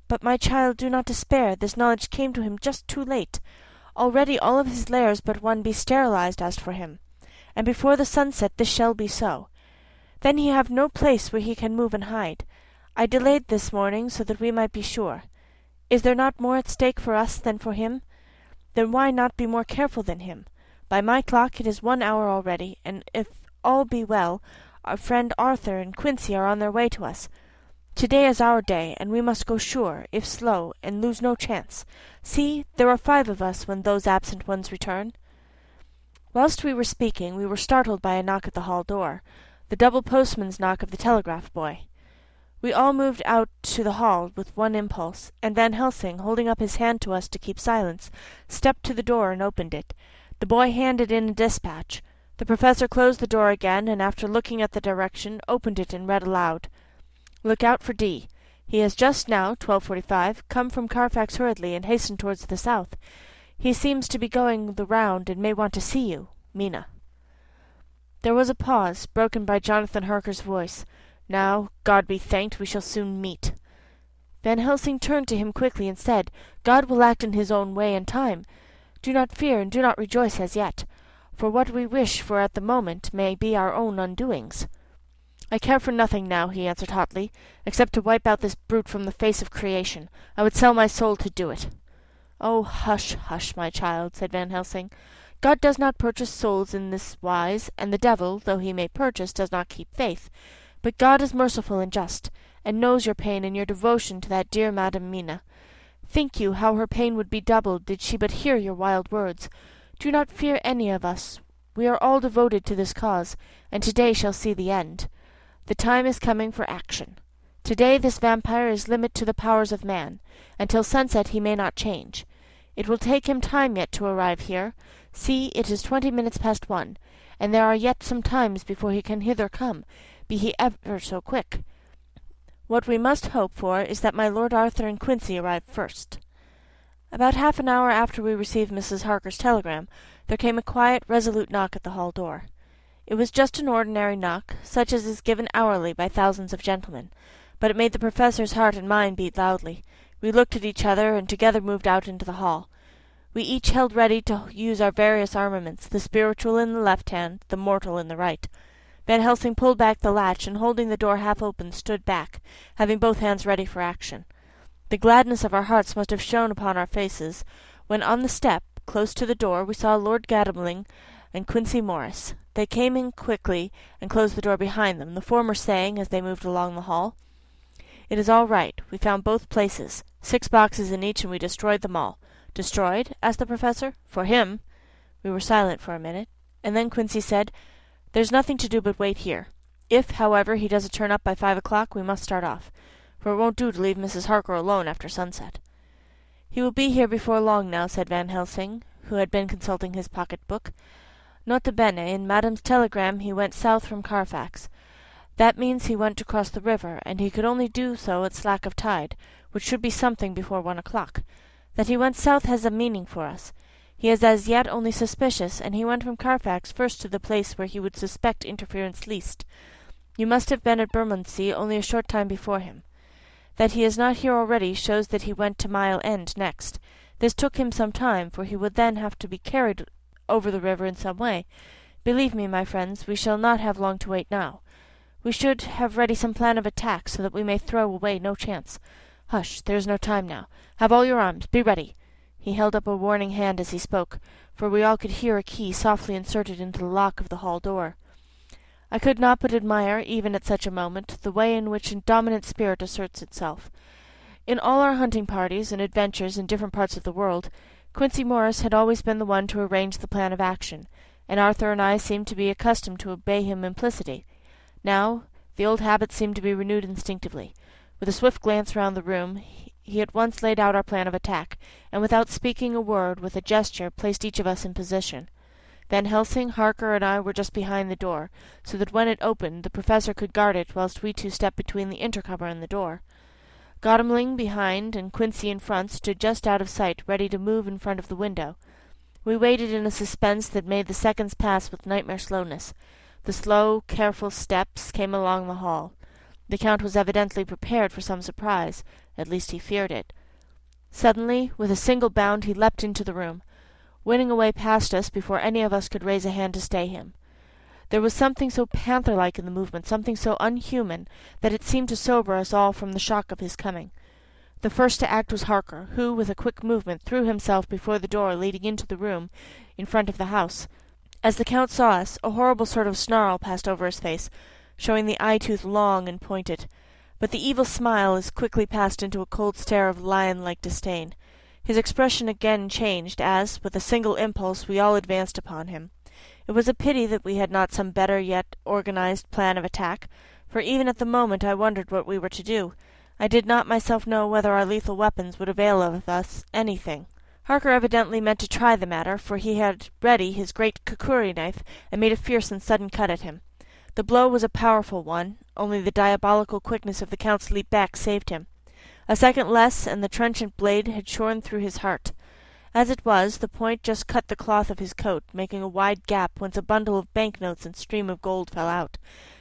But, my child, do not despair, this knowledge came to him just too late. Already all of his lairs but one be sterilized as for him, and before the sunset this shall be so. Then he have no place where he can move and hide. I delayed this morning so that we might be sure. Is there not more at stake for us than for him? Then why not be more careful than him? By my clock it is 1 hour already, and if all be well, our friend Arthur and Quincy are on their way to us. To-day is our day, and we must go sure, if slow, and lose no chance. See, there are 5 of us when those absent ones return. Whilst we were speaking, we were startled by a knock at the hall door, the double postman's knock of the telegraph boy. We all moved out to the hall with one impulse, and Van Helsing, holding up his hand to us to keep silence, stepped to the door and opened it. The boy handed in a dispatch. The professor closed the door again, and after looking at the direction, opened it and read aloud. Look out for D. He has just now, 12:45, come from Carfax hurriedly and hastened towards the south. He seems to be going the round and may want to see you. Mina. There was a pause, broken by Jonathan Harker's voice. Now, God be thanked, we shall soon meet. Van Helsing turned to him quickly and said, God will act in his own way and time. Do not fear and do not rejoice as yet, for what we wish for at the moment may be our own undoings. I care for nothing now, he answered hotly, except to wipe out this brute from the face of creation. I would sell my soul to do it. Oh, hush, hush, my child, said Van Helsing. God does not purchase souls in this wise, and the devil, though he may purchase, does not keep faith. But God is merciful and just, and knows your pain and your devotion to that dear Madam Mina. Think you how her pain would be doubled did she but hear your wild words. Do not fear any of us. We are all devoted to this cause, and to-day shall see the end. The time is coming for action. To-day this vampire is limit to the powers of man. Until sunset he may not change. It will take him time yet to arrive here. See, it is 20 minutes past 1, and there are yet some times before he can hither come, be he ever so quick. What we must hope for is that my Lord Arthur and Quincy arrive first. About half an hour after we received Mrs. Harker's telegram, there came a quiet, resolute knock at the hall door. It was just an ordinary knock, such as is given hourly by thousands of gentlemen, but it made the professor's heart and mine beat loudly. We looked at each other, and together moved out into the hall. We each held ready to use our various armaments, the spiritual in the left hand, the mortal in the right. Van Helsing pulled back the latch, and holding the door half open, stood back, having both hands ready for action. The gladness of our hearts must have shone upon our faces, when on the step, close to the door, we saw Lord Gadamling and Quincy Morris. They came in quickly and closed the door behind them, the former saying, as they moved along the hall, "It is all right. We found both places. 6 boxes in each, and we destroyed them all." "Destroyed?" asked the professor. "For him." We were silent for a minute, and then Quincy said, "There's nothing to do but wait here. If, however, he doesn't turn up by 5 o'clock, we must start off, for it won't do to leave Mrs. Harker alone after sunset." "He will be here before long now," said Van Helsing, who had been consulting his pocket-book. "Nota bene, in Madame's telegram he went south from Carfax. That means he went to cross the river, and he could only do so at slack of tide, which should be something before 1 o'clock. That he went south has a meaning for us. He is as yet only suspicious, and he went from Carfax first to the place where he would suspect interference least. You must have been at Bermondsey only a short time before him. That he is not here already shows that he went to Mile End next. This took him some time, for he would then have to be carried over the river in some way. Believe me, my friends, we shall not have long to wait now. We should have ready some plan of attack, so that we may throw away no chance. Hush, there is no time now. Have all your arms. Be ready." He held up a warning hand as he spoke, for we all could hear a key softly inserted into the lock of the hall door. I could not but admire, even at such a moment, the way in which a dominant spirit asserts itself. In all our hunting parties and adventures in different parts of the world, Quincey Morris had always been the one to arrange the plan of action, and Arthur and I seemed to be accustomed to obey him implicitly. Now the old habit seemed to be renewed instinctively. With a swift glance round the room, he at once laid out our plan of attack, and without speaking a word, with a gesture, placed each of us in position. Van Helsing, Harker, and I were just behind the door, so that when it opened the Professor could guard it whilst we two stepped between the intercomer and the door. Godalming behind and Quincey in front stood just out of sight, ready to move in front of the window. We waited in a suspense that made the seconds pass with nightmare slowness. The slow, careful steps came along the hall. The Count was evidently prepared for some surprise. At least he feared it. Suddenly, with a single bound, he leapt into the room, winning away past us before any of us could raise a hand to stay him. There was something so panther-like in the movement, something so unhuman, that it seemed to sober us all from the shock of his coming. The first to act was Harker, who, with a quick movement, threw himself before the door leading into the room in front of the house. As the Count saw us, a horrible sort of snarl passed over his face, showing the eye-tooth long and pointed. But the evil smile as quickly passed into a cold stare of lion-like disdain. His expression again changed as, with a single impulse, we all advanced upon him. It was a pity that we had not some better yet organized plan of attack, for even at the moment I wondered what we were to do. I did not myself know whether our lethal weapons would avail of us anything. Harker evidently meant to try the matter, for he had ready his great kukuri knife and made a fierce and sudden cut at him. The blow was a powerful one, only the diabolical quickness of the Count's leap back saved him. A second less, and the trenchant blade had shorn through his heart. As it was, the point just cut the cloth of his coat, making a wide gap whence a bundle of banknotes and stream of gold fell out.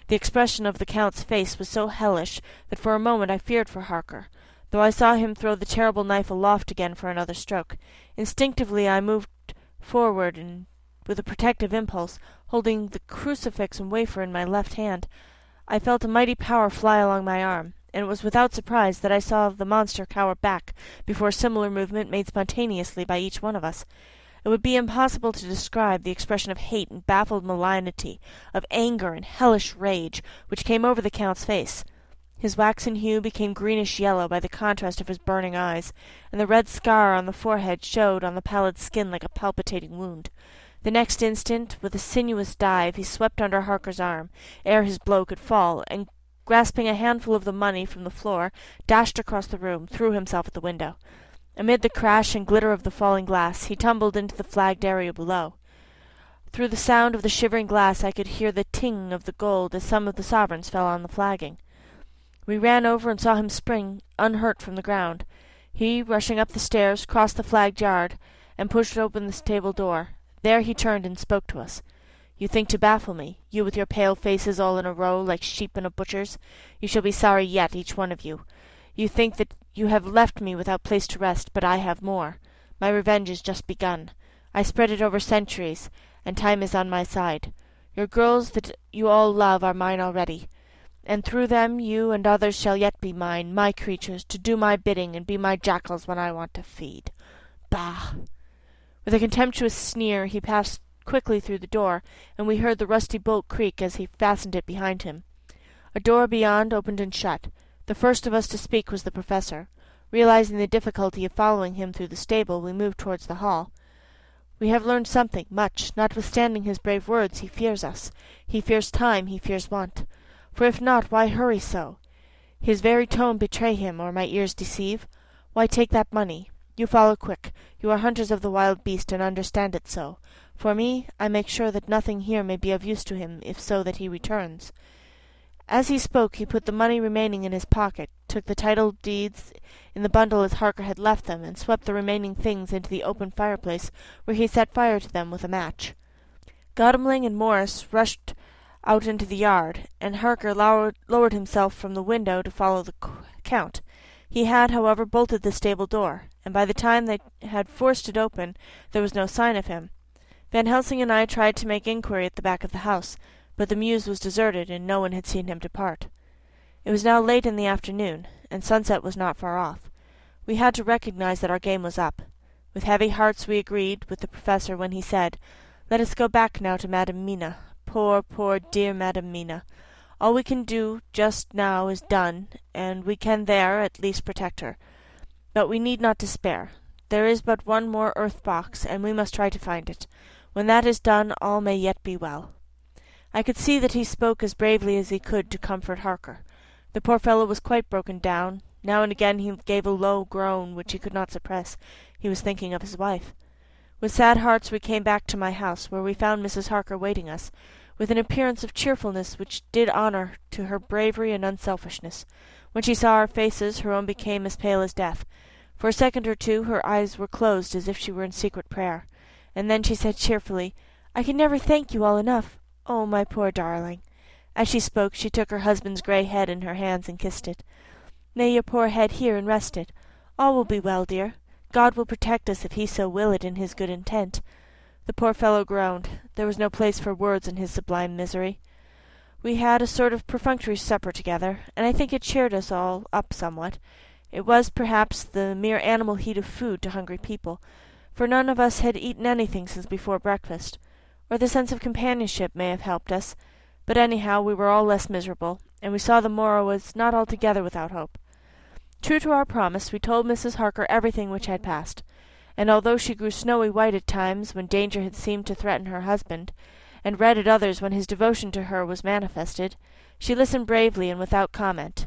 The expression of the Count's face was so hellish that for a moment I feared for Harker, though I saw him throw the terrible knife aloft again for another stroke. Instinctively I moved forward, and with a protective impulse, holding the crucifix and wafer in my left hand, I felt a mighty power fly along my arm, and it was without surprise that I saw the monster cower back before a similar movement made spontaneously by each one of us. It would be impossible to describe the expression of hate and baffled malignity, of anger and hellish rage, which came over the Count's face. His waxen hue became greenish-yellow by the contrast of his burning eyes, and the red scar on the forehead showed on the pallid skin like a palpitating wound. The next instant, with a sinuous dive, he swept under Harker's arm, ere his blow could fall, and grasping a handful of the money from the floor, dashed across the room, threw himself at the window. Amid the crash and glitter of the falling glass, he tumbled into the flagged area below. Through the sound of the shivering glass I could hear the ting of the gold as some of the sovereigns fell on the flagging. We ran over and saw him spring unhurt from the ground. He, rushing up the stairs, crossed the flagged yard, and pushed open the stable door. There he turned and spoke to us. "You think to baffle me, you with your pale faces all in a row, like sheep in a butcher's? You shall be sorry yet, each one of you. You think that you have left me without place to rest, but I have more. My revenge is just begun. I spread it over centuries, and time is on my side. Your girls that you all love are mine already, and through them you and others shall yet be mine, my creatures, to do my bidding and be my jackals when I want to feed. Bah!" With a contemptuous sneer he passed quickly through the door, and we heard the rusty bolt creak as he fastened it behind him. A door beyond opened and shut. The first of us to speak was the Professor. Realizing the difficulty of following him through the stable, we moved towards the hall. "We have learned something, much. Notwithstanding his brave words, he fears us. He fears time, he fears want. For if not, why hurry so? His very tone betray him, or my ears deceive? Why take that money? You follow quick. You are hunters of the wild beast, and understand it so. For me, I make sure that nothing here may be of use to him, if so that he returns." As he spoke he put the money remaining in his pocket, took the title deeds in the bundle as Harker had left them, and swept the remaining things into the open fireplace, where he set fire to them with a match. Godalming and Morris rushed out into the yard, and Harker lowered himself from the window to follow the Count. He had, however, bolted the stable door, and by the time they had forced it open there was no sign of him. Van Helsing and I tried to make inquiry at the back of the house, but the mews was deserted, and no one had seen him depart. It was now late in the afternoon, and sunset was not far off. We had to recognize that our game was up. With heavy hearts we agreed with the Professor when he said, "Let us go back now to Madam Mina. Poor, poor, dear Madam Mina. All we can do just now is done, and we can there at least protect her. But we need not despair. There is but one more earth box, and we must try to find it. When that is done, all may yet be well." I could see that he spoke as bravely as he could to comfort Harker. The poor fellow was quite broken down. Now and again he gave a low groan which he could not suppress. He was thinking of his wife. With sad hearts we came back to my house, where we found Mrs. Harker waiting us, with an appearance of cheerfulness which did honour to her bravery and unselfishness. When she saw our faces, her own became as pale as death. For a second or two her eyes were closed as if she were in secret prayer, and then she said cheerfully, "I can never thank you all enough. Oh, my poor darling." As she spoke she took her husband's grey head in her hands and kissed it. "Lay your poor head here and rest it. All will be well, dear. God will protect us if he so will it in his good intent." The poor fellow groaned. There was no place for words in his sublime misery. We had a sort of perfunctory supper together, and I think it cheered us all up somewhat. It was, perhaps, the mere animal heat of food to hungry people, for none of us had eaten anything since before breakfast. Or the sense of companionship may have helped us, but anyhow we were all less miserable, and we saw the morrow was not altogether without hope. True to our promise, we told Mrs. Harker everything which had passed, and although she grew snowy white at times when danger had seemed to threaten her husband, and red at others when his devotion to her was manifested, she listened bravely and without comment.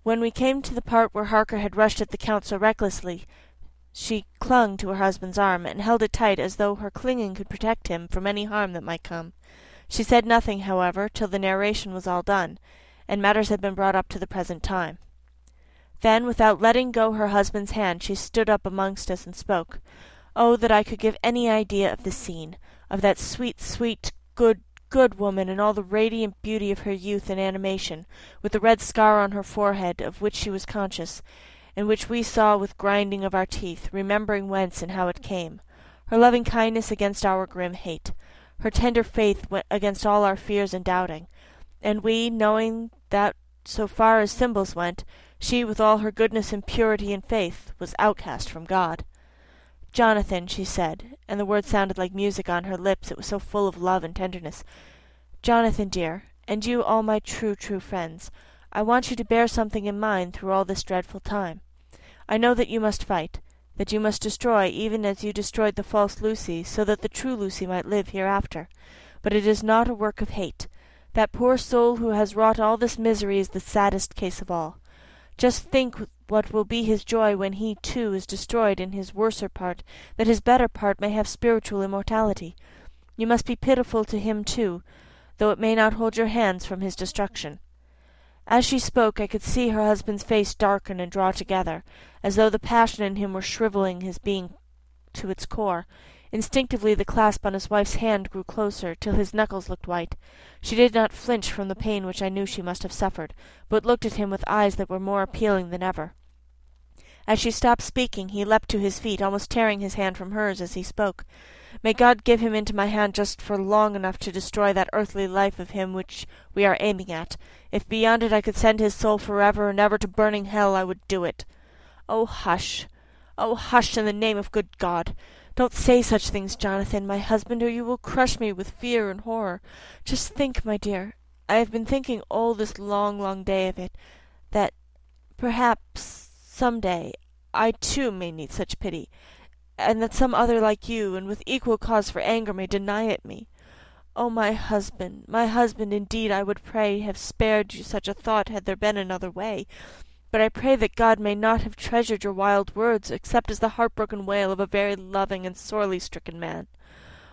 When we came to the part where Harker had rushed at the Count so recklessly, she clung to her husband's arm, and held it tight as though her clinging could protect him from any harm that might come. She said nothing, however, till the narration was all done, and matters had been brought up to the present time. Then, without letting go her husband's hand, she stood up amongst us and spoke. Oh, that I could give any idea of the scene, of that sweet, sweet, good woman in all the radiant beauty of her youth and animation, with the red scar on her forehead of which she was conscious, and which we saw with grinding of our teeth, remembering whence and how it came, her loving kindness against our grim hate, her tender faith against all our fears and doubting, and we, knowing that so far as symbols went, she, with all her goodness and purity and faith, was outcast from God. "Jonathan," she said, and the word sounded like music on her lips, it was so full of love and tenderness. "Jonathan, dear, and you all my true, true friends, I want you to bear something in mind through all this dreadful time. I know that you must fight, that you must destroy even as you destroyed the false Lucy, so that the true Lucy might live hereafter. But it is not a work of hate. That poor soul who has wrought all this misery is the saddest case of all. Just think what will be his joy when he, too, is destroyed in his worser part, that his better part may have spiritual immortality. You must be pitiful to him, too, though it may not hold your hands from his destruction." As she spoke I could see her husband's face darken and draw together, as though the passion in him were shrivelling his being to its core. Instinctively the clasp on his wife's hand grew closer, till his knuckles looked white. She did not flinch from the pain which I knew she must have suffered, but looked at him with eyes that were more appealing than ever. As she stopped speaking he leapt to his feet, almost tearing his hand from hers as he spoke. "May God give him into my hand just for long enough to destroy that earthly life of him which we are aiming at. If beyond it I could send his soul forever and ever to burning hell, I would do it. Oh, hush! Oh, hush, in the name of good God! Don't say such things, Jonathan, my husband, or you will crush me with fear and horror. Just think, my dear, I have been thinking all this long, long day of it, that perhaps some day I too may need such pity, and that some other like you, and with equal cause for anger, may deny it me. Oh, my husband, indeed I would pray have spared you such a thought had there been another way. but I pray that God may not have treasured your wild words, except as the heartbroken wail of a very loving and sorely stricken man.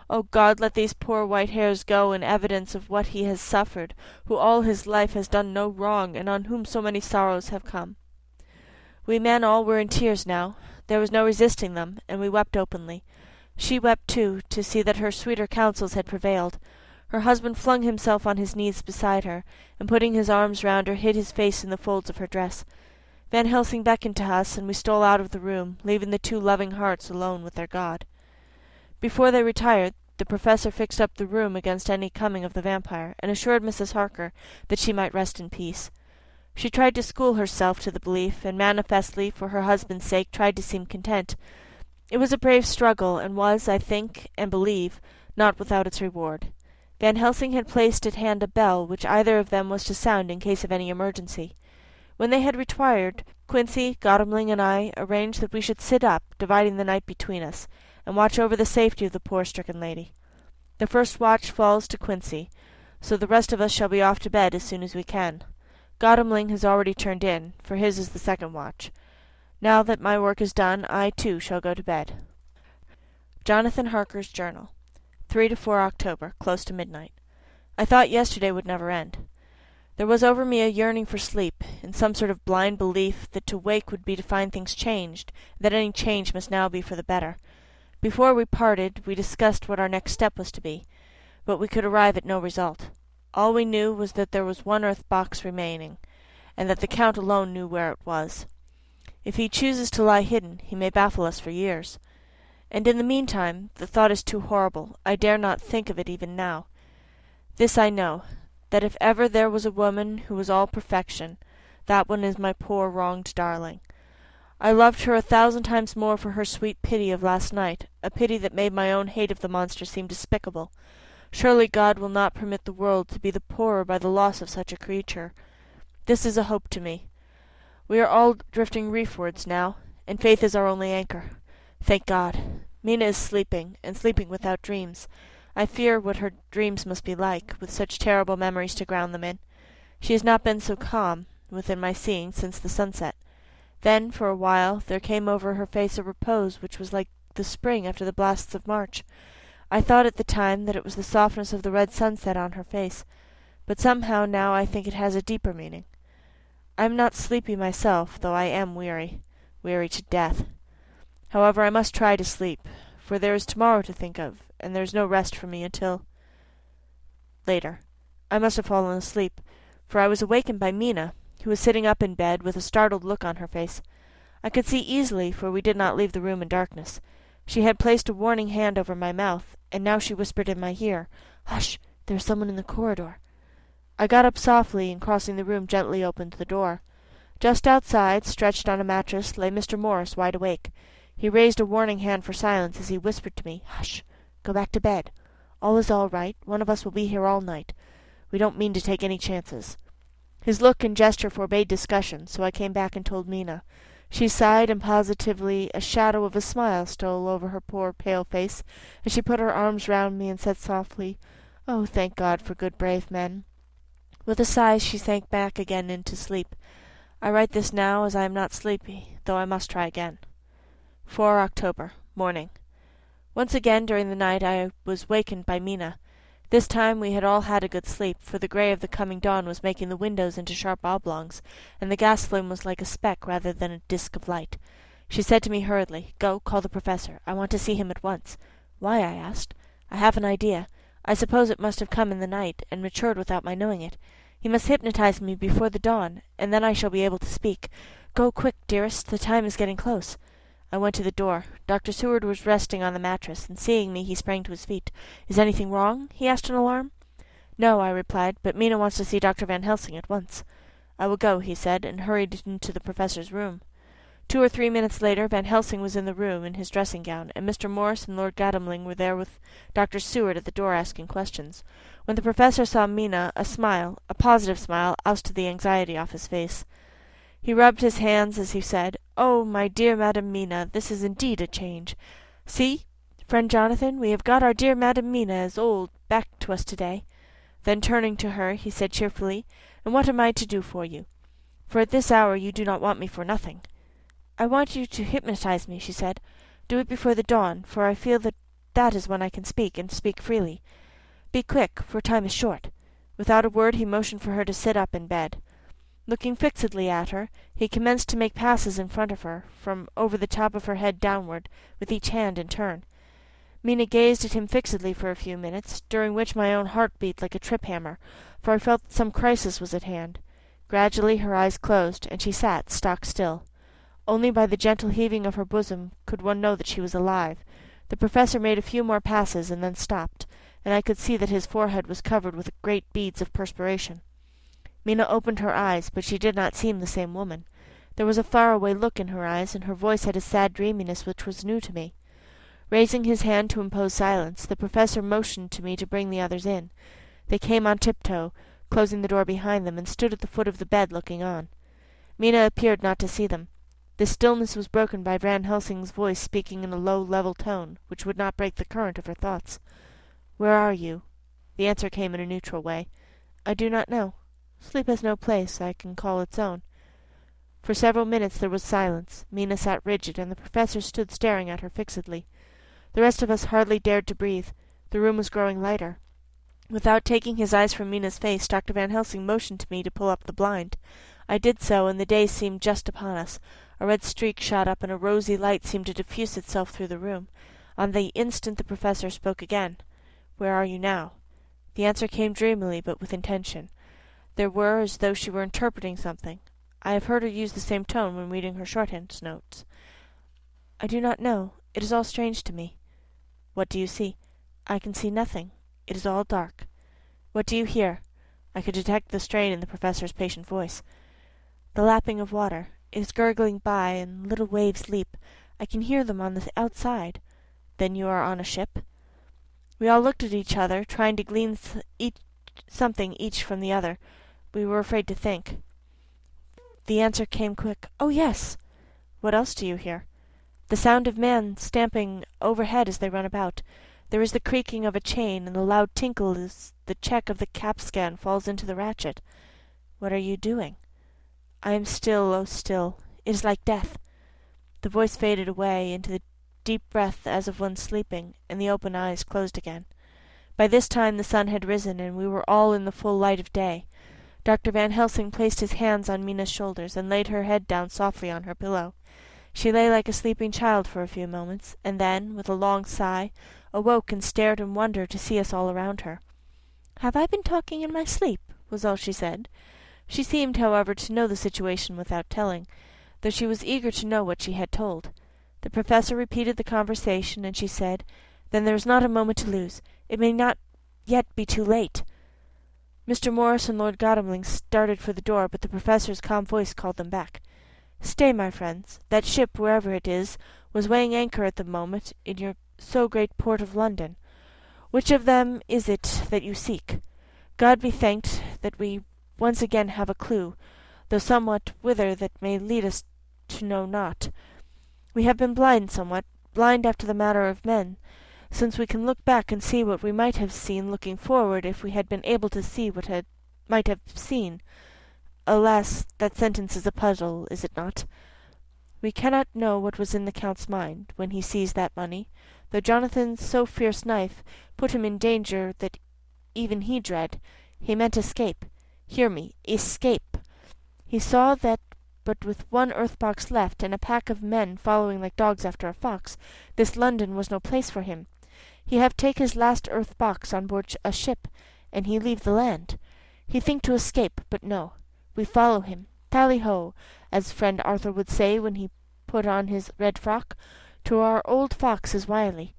O God, let these poor white hairs go in evidence of what he has suffered, who all his life has done no wrong, and on whom so many sorrows have come. We men all were in tears now. There was no resisting them, and we wept openly. She wept too, to see that her sweeter counsels had prevailed. Her husband flung himself on his knees beside her, and putting his arms round her, hid his face in the folds of her dress. Van Helsing beckoned to us, and we stole out of the room, leaving the two loving hearts alone with their God. Before they retired, the professor fixed up the room against any coming of the vampire, and assured Mrs. Harker that she might rest in peace. She tried to school herself to the belief, and manifestly, for her husband's sake, tried to seem content. It was a brave struggle, and was, I think, and believe, not without its reward. Van Helsing had placed at hand a bell, which either of them was to sound in case of any emergency. When they had retired, Quincy, Godalming, and I arranged that we should sit up, dividing the night between us, and watch over the safety of the poor stricken lady. The first watch falls to Quincy, so the rest of us shall be off to bed as soon as we can. Godalming has already turned in, for his is the second watch. Now that my work is done, I too shall go to bed. Jonathan Harker's Journal, 3 to 4 October, close to midnight. I thought yesterday would never end. There was over me a yearning for sleep, in some sort of blind belief that to wake would be to find things changed, and that any change must now be for the better. Before we parted, we discussed what our next step was to be, but we could arrive at no result. All we knew was that there was one earth box remaining, and that the Count alone knew where it was. If he chooses to lie hidden, he may baffle us for years. And in the meantime, the thought is too horrible. I dare not think of it even now. This I know, that if ever there was a woman who was all perfection, that one is my poor wronged darling. I loved her 1,000 times more for her sweet pity of last night, a pity that made my own hate of the monster seem despicable. Surely God will not permit the world to be the poorer by the loss of such a creature. This is a hope to me. We are all drifting reefwards now, and faith is our only anchor. Thank God. Mina is sleeping, and sleeping without dreams. I fear what her dreams must be like, with such terrible memories to ground them in. She has not been so calm, within my seeing, since the sunset. Then, for a while, there came over her face a repose which was like the spring after the blasts of March. I thought at the time that it was the softness of the red sunset on her face, but somehow now I think it has a deeper meaning. I am not sleepy myself, though I am weary to death. However, I must try to sleep, for there is tomorrow to think of, and there is no rest for me until later. I must have fallen asleep, for I was awakened by Mina, who was sitting up in bed with a startled look on her face. I could see easily, for we did not leave the room in darkness. She had placed a warning hand over my mouth, and now she whispered in my ear, "Hush! There is someone in the corridor." I got up softly, and crossing the room gently opened the door. Just outside, stretched on a mattress, lay Mr. Morris wide awake. He raised a warning hand for silence as he whispered to me, "Hush! Go back to bed. All is all right. One of us will be here all night. We don't mean to take any chances." His look and gesture forbade discussion, so I came back and told Mina. She sighed, and positively a shadow of a smile stole over her poor pale face, as she put her arms round me and said softly, "Oh, thank God for good brave men." With a sigh she sank back again into sleep. I write this now as I am not sleepy, though I must try again. 4 October, morning. Once again during the night I was wakened by Mina. This time we had all had a good sleep, for the grey of the coming dawn was making the windows into sharp oblongs, and the gas flame was like a speck rather than a disk of light. She said to me hurriedly, "Go, call the professor. I want to see him at once." "Why?" I asked. "I have an idea. I suppose it must have come in the night, and matured without my knowing it. He must hypnotize me before the dawn, and then I shall be able to speak. Go quick, dearest, the time is getting close." I went to the door. Dr. Seward was resting on the mattress, and seeing me he sprang to his feet. "Is anything wrong?" he asked in alarm. "No," I replied, "but Mina wants to see Dr. Van Helsing at once." "I will go," he said, and hurried into the professor's room. 2 or 3 minutes later Van Helsing was in the room in his dressing-gown, and Mr. Morris and Lord Godalming were there with Dr. Seward at the door asking questions. When the professor saw Mina, a smile, a positive smile, ousted the anxiety off his face. He rubbed his hands as he said, "Oh, my dear Madam Mina, this is indeed a change. See, friend Jonathan, we have got our dear Madam Mina as old back to us to-day." Then turning to her, he said cheerfully, "And what am I to do for you?" for at this hour you do not want me for nothing. I want you to hypnotize me, she said. Do it before the dawn, for I feel that is when I can speak, and speak freely. Be quick, for time is short. Without a word he motioned for her to sit up in bed. Looking fixedly at her, he commenced to make passes in front of her, from over the top of her head downward, with each hand in turn. Mina gazed at him fixedly for a few minutes, during which my own heart beat like a trip-hammer, for I felt that some crisis was at hand. Gradually her eyes closed, and she sat stock still. Only by the gentle heaving of her bosom could one know that she was alive. The professor made a few more passes, and then stopped, and I could see that his forehead was covered with great beads of perspiration. Mina opened her eyes, but she did not seem the same woman. There was a far-away look in her eyes, and her voice had a sad dreaminess which was new to me. Raising his hand to impose silence, the professor motioned to me to bring the others in. They came on tiptoe, closing the door behind them, and stood at the foot of the bed looking on. Mina appeared not to see them. The stillness was broken by Van Helsing's voice speaking in a low, level tone, which would not break the current of her thoughts. "Where are you?" The answer came in a neutral way. "I do not know. Sleep has no place I can call its own." For several minutes there was silence. Mina sat rigid, and the professor stood staring at her fixedly. The rest of us hardly dared to breathe. The room was growing lighter. Without taking his eyes from Mina's face, Dr. Van Helsing motioned to me to pull up the blind. I did so, and the day seemed just upon us. A red streak shot up, and a rosy light seemed to diffuse itself through the room. On the instant the professor spoke again. "Where are you now?" The answer came dreamily, but with intention. There were as though she were interpreting something. I have heard her use the same tone when reading her shorthand notes. "I do not know. It is all strange to me." "What do you see?" "I can see nothing. It is all dark." "What do you hear?" I could detect the strain in the professor's patient voice. "The lapping of water. It is gurgling by, and little waves leap. I can hear them on the outside." "Then you are on a ship?" We all looked at each other, trying to glean something each from the other. We were afraid to think. The answer came quick. "Oh, yes." "What else do you hear?" "The sound of men stamping overhead as they run about. There is the creaking of a chain, and the loud tinkle as the check of the capstan falls into the ratchet." "What are you doing?" "I am still, oh still. It is like death." The voice faded away into the deep breath as of one sleeping, and the open eyes closed again. By this time the sun had risen, and we were all in the full light of day. Dr. Van Helsing placed his hands on Mina's shoulders, and laid her head down softly on her pillow. She lay like a sleeping child for a few moments, and then, with a long sigh, awoke and stared in wonder to see us all around her. "Have I been talking in my sleep?" was all she said. She seemed, however, to know the situation without telling, though she was eager to know what she had told. The professor repeated the conversation, and she said, "Then there is not a moment to lose. It may not yet be too late." Mr. Morris and Lord Godalming started for the door, but the professor's calm voice called them back. "Stay, my friends. That ship, wherever it is, was weighing anchor at the moment in your so great port of London. Which of them is it that you seek? God be thanked that we once again have a clue, though somewhat whither that may lead us to know not. We have been blind somewhat, blind after the manner of men, since we can look back and see what we might have seen looking forward if we had been able to see what might have seen. Alas, that sentence is a puzzle, is it not? We cannot know what was in the Count's mind when he seized that money, though Jonathan's so fierce knife put him in danger that even he dread. He meant escape. Hear me, escape. He saw that but with one earth-box left, and a pack of men following like dogs after a fox, this London was no place for him. He have take his last earth-box on board a ship, and he leave the land. He think to escape, but no. We follow him. Tally-ho, as friend Arthur would say when he put on his red frock. To our old fox is wily.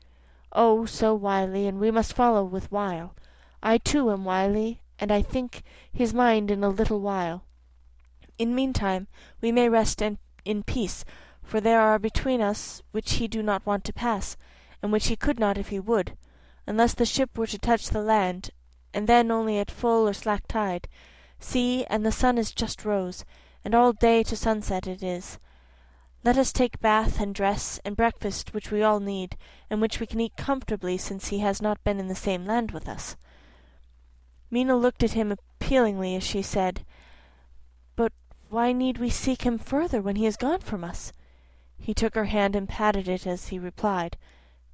Oh, so wily, and we must follow with wile. I too am wily, and I think his mind in a little while. In meantime we may rest in peace, for there are between us which he do not want to pass, and which he could not if he would, unless the ship were to touch the land, and then only at full or slack tide. See, and the sun is just rose, and all day to sunset it is. Let us take bath and dress and breakfast which we all need, and which we can eat comfortably since he has not been in the same land with us." Mina looked at him appealingly as she said, "But why need we seek him further when he is gone from us?" He took her hand and patted it as he replied,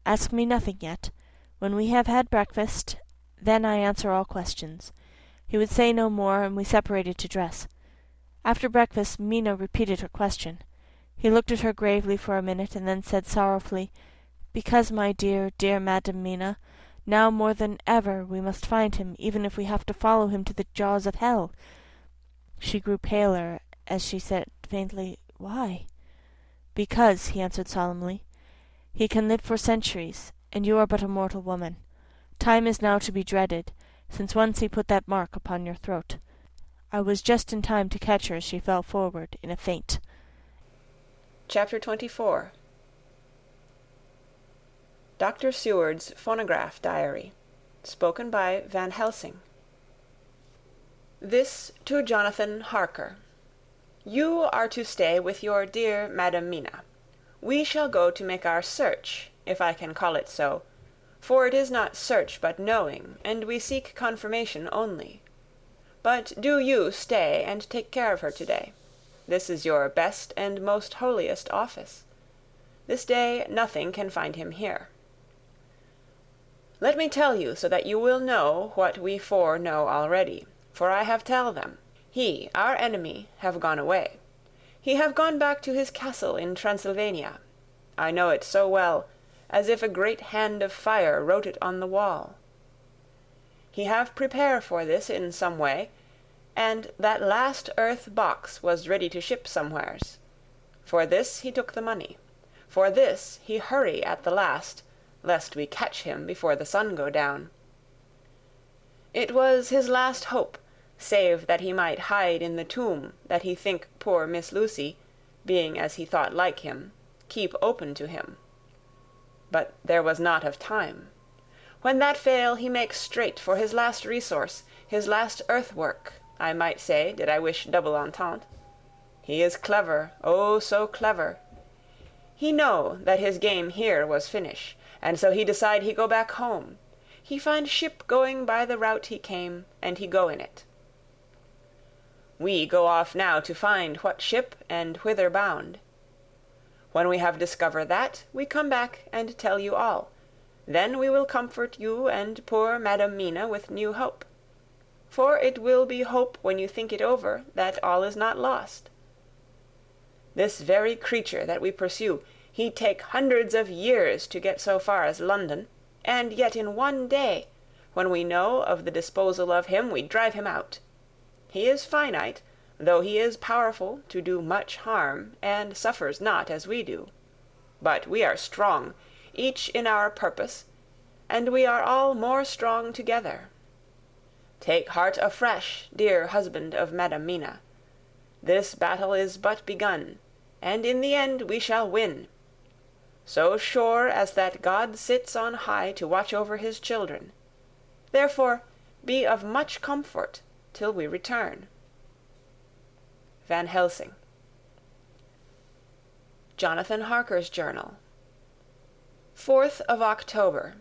"Ask me nothing yet. When we have had breakfast, then I answer all questions." He would say no more, and we separated to dress. After breakfast Mina repeated her question. He looked at her gravely for a minute, and then said sorrowfully, "Because, my dear, dear Madam Mina, now more than ever we must find him, even if we have to follow him to the jaws of hell." She grew paler as she said faintly, "Why?" "Because," he answered solemnly, "he can live for centuries, and you are but a mortal woman. Time is now to be dreaded, since once he put that mark upon your throat." I was just in time to catch her as she fell forward in a faint. Chapter 24. Dr. Seward's Phonograph Diary. Spoken by Van Helsing. This to Jonathan Harker. You are to stay with your dear Madam Mina. We shall go to make our search, if I can call it so, for it is not search but knowing, and we seek confirmation only. But do you stay and take care of her today. This is your best and most holiest office. This day nothing can find him here. Let me tell you so that you will know what we four know already, for I have tell them. He, our enemy, have gone away. He have gone back to his castle in Transylvania. I know it so well, as if a great hand of fire wrote it on the wall. He have prepare for this in some way, and that last earth box was ready to ship somewheres. For this he took the money. For this he hurry at the last, lest we catch him before the sun go down. It was his last hope, save that he might hide in the tomb that he think poor Miss Lucy, being as he thought like him, keep open to him. But there was not of time. When that fail, he makes straight for his last resource, his last earthwork, I might say, did I wish double entente. He is clever, oh so clever. He know that his game here was finish, and so he decide he go back home. He find ship going by the route he came, and he go in it. We go off now to find what ship and whither bound. When we have discovered that, we come back and tell you all. Then we will comfort you and poor Madam Mina with new hope. For it will be hope when you think it over that all is not lost. This very creature that we pursue, he take hundreds of years to get so far as London, and yet in one day, when we know of the disposal of him, we drive him out. He is finite, though he is powerful to do much harm, and suffers not as we do. But we are strong, each in our purpose, and we are all more strong together. Take heart afresh, dear husband of Madam Mina. This battle is but begun, and in the end we shall win. So sure as that God sits on high to watch over his children. Therefore be of much comfort till we return. Van Helsing. Jonathan Harker's Journal. 4th of October.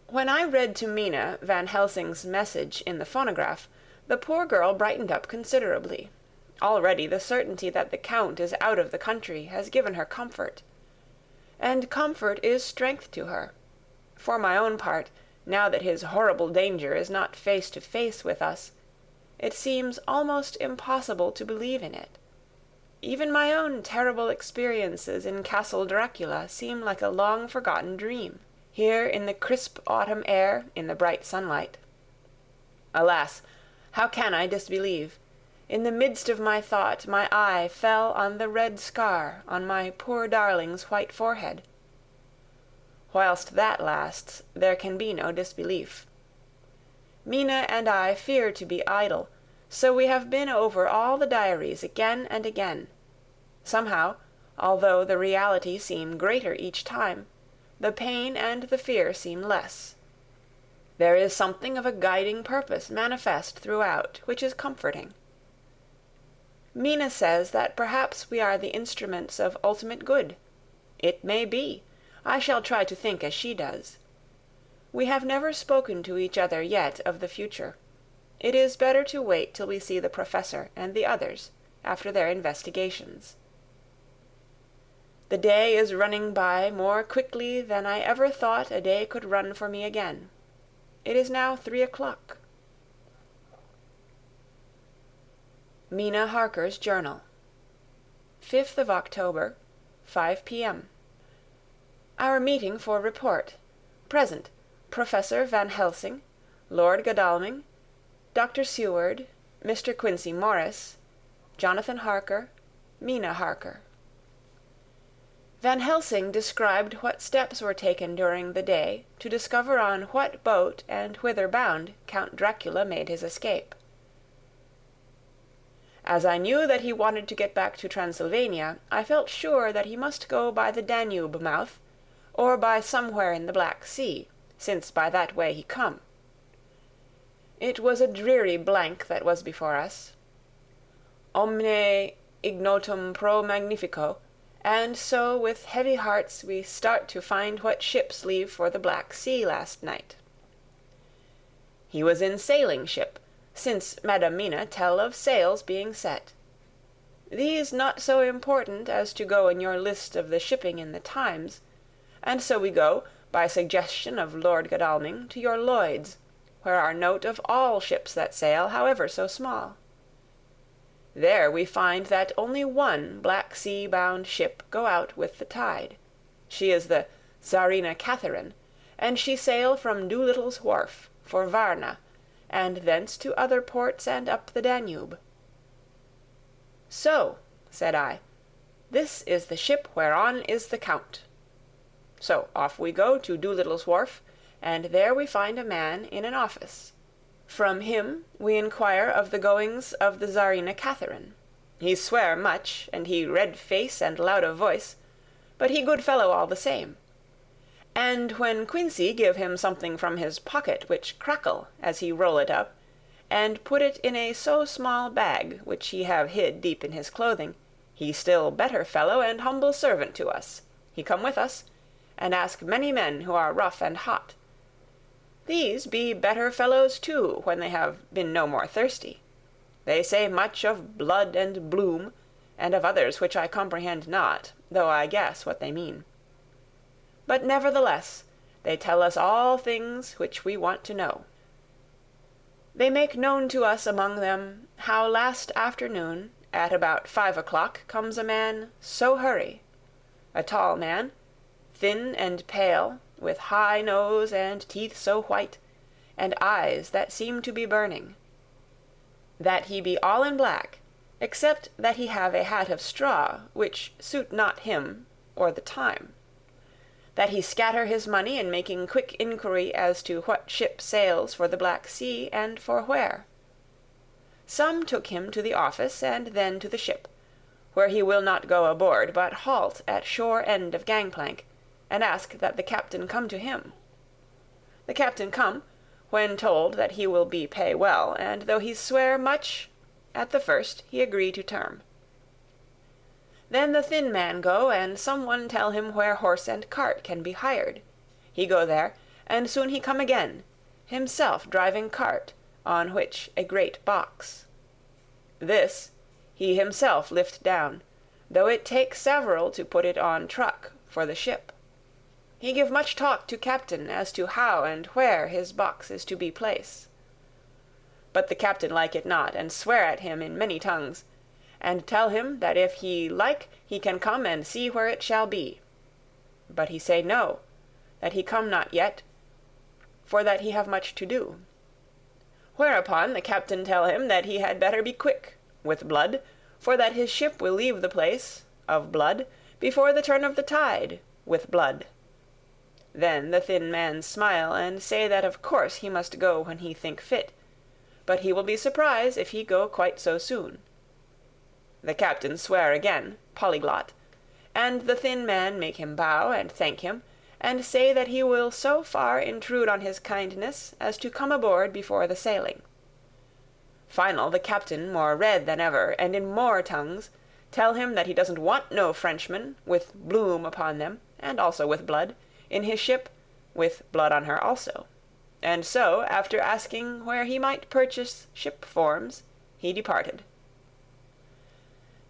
When I read to Mina Van Helsing's message in the phonograph, the poor girl brightened up considerably. Already the certainty that the Count is out of the country has given her comfort. And comfort is strength to her. For my own part, now that his horrible danger is not face to face with us, it seems almost impossible to believe in it. Even my own terrible experiences in Castle Dracula seem like a long-forgotten dream, here in the crisp autumn air, in the bright sunlight. Alas, how can I disbelieve? In the midst of my thought, my eye fell on the red scar on my poor darling's white forehead. Whilst that lasts, there can be no disbelief. Mina and I fear to be idle, so we have been over all the diaries again and again. Somehow, although the reality seem greater each time, the pain and the fear seem less. There is something of a guiding purpose manifest throughout, which is comforting. Mina says that perhaps we are the instruments of ultimate good. It may be. I shall try to think as she does. We have never spoken to each other yet of the future. it is better to wait till we see the professor and the others, after their investigations. The day is running by more quickly than I ever thought a day could run for me again. It is now 3 o'clock. Mina Harker's Journal. 5th of October, 5 p.m. Our meeting for report. Present, Professor Van Helsing, Lord Godalming, Dr. Seward, Mr. Quincey Morris, Jonathan Harker, Mina Harker. Van Helsing described what steps were taken during the day to discover on what boat and whither bound Count Dracula made his escape. As I knew that he wanted to get back to Transylvania, I felt sure that he must go by the Danube mouth, or by somewhere in the Black Sea, since by that way he come. It was a dreary blank that was before us. Omne ignotum pro magnifico, and so with heavy hearts we start to find what ships leave for the Black Sea last night. He was in sailing ship, since Madam Mina tell of sails being set. These not so important as to go in your list of the shipping in the Times, and so we go, by suggestion of Lord Godalming, to your Lloyd's, where are note of all ships that sail, however so small. There we find that only one Black Sea-bound ship go out with the tide. She is the Tsarina Catherine, and she sail from Doolittle's wharf for Varna, and thence to other ports and up the Danube. So, said I, this is the ship whereon is the Count. So off we go to Doolittle's wharf, and there we find a man in an office. From him we inquire of the goings of the Tsarina Catherine. He swear much, and he red face and loud of voice, but he good fellow all the same. And when Quincey give him something from his pocket which crackle as he roll it up, and put it in a so small bag which he have hid deep in his clothing, he still better fellow and humble servant to us. He come with us, and ask many men who are rough and hot. These be better fellows too, when they have been no more thirsty. They say much of blood and bloom, and of others which I comprehend not, though I guess what they mean. But nevertheless, they tell us all things which we want to know. They make known to us among them how last afternoon, at about 5 o'clock, comes a man so hurry, a tall man, thin and pale, with high nose and teeth so white, and eyes that seem to be burning. That he be all in black, except that he have a hat of straw, which suit not him or the time. That he scatter his money in making quick inquiry as to what ship sails for the Black Sea, and for where. Some took him to the office, and then to the ship, where he will not go aboard, but halt at shore end of gangplank, and ask that the captain come to him. The captain come, when told that he will be pay well, and though he swear much, at the first he agree to term. Then the thin man go, and some one tell him where horse and cart can be hired. He go there, and soon he come again, himself driving cart, on which a great box. This he himself lift down, though it take several to put it on truck for the ship. He give much talk to captain as to how and where his box is to be placed. But the captain like it not, and swear at him in many tongues, and tell him that if he like he can come and see where it shall be. But he say no, that he come not yet, for that he have much to do. Whereupon the captain tell him that he had better be quick, with blood, for that his ship will leave the place, of blood, before the turn of the tide, with blood. Then the thin man smile, and say that of course he must go when he think fit, but he will be surprised if he go quite so soon. The captain swear again, polyglot, and the thin man make him bow and thank him, and say that he will so far intrude on his kindness as to come aboard before the sailing. Final the captain, more red than ever, and in more tongues, tell him that he doesn't want no Frenchmen, with bloom upon them, and also with blood, in his ship, with blood on her also. and so, after asking where he might purchase ship-forms, he departed.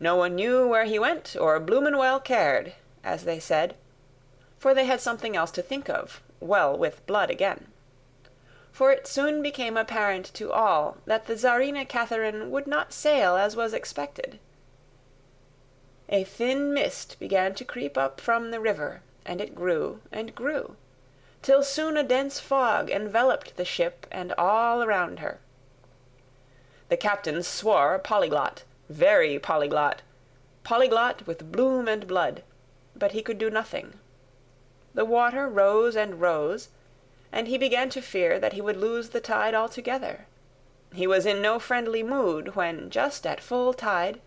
No one knew where he went, or bloomin' well cared, as they said, for they had something else to think of, well with blood again. For it soon became apparent to all that the Czarina Catherine would not sail as was expected. A thin mist began to creep up from the river, and it grew and grew, till soon a dense fog enveloped the ship and all around her. The captain swore polyglot, very polyglot, polyglot with bloom and blood, but he could do nothing. The water rose and rose, and he began to fear that he would lose the tide altogether. He was in no friendly mood when, just at full tide,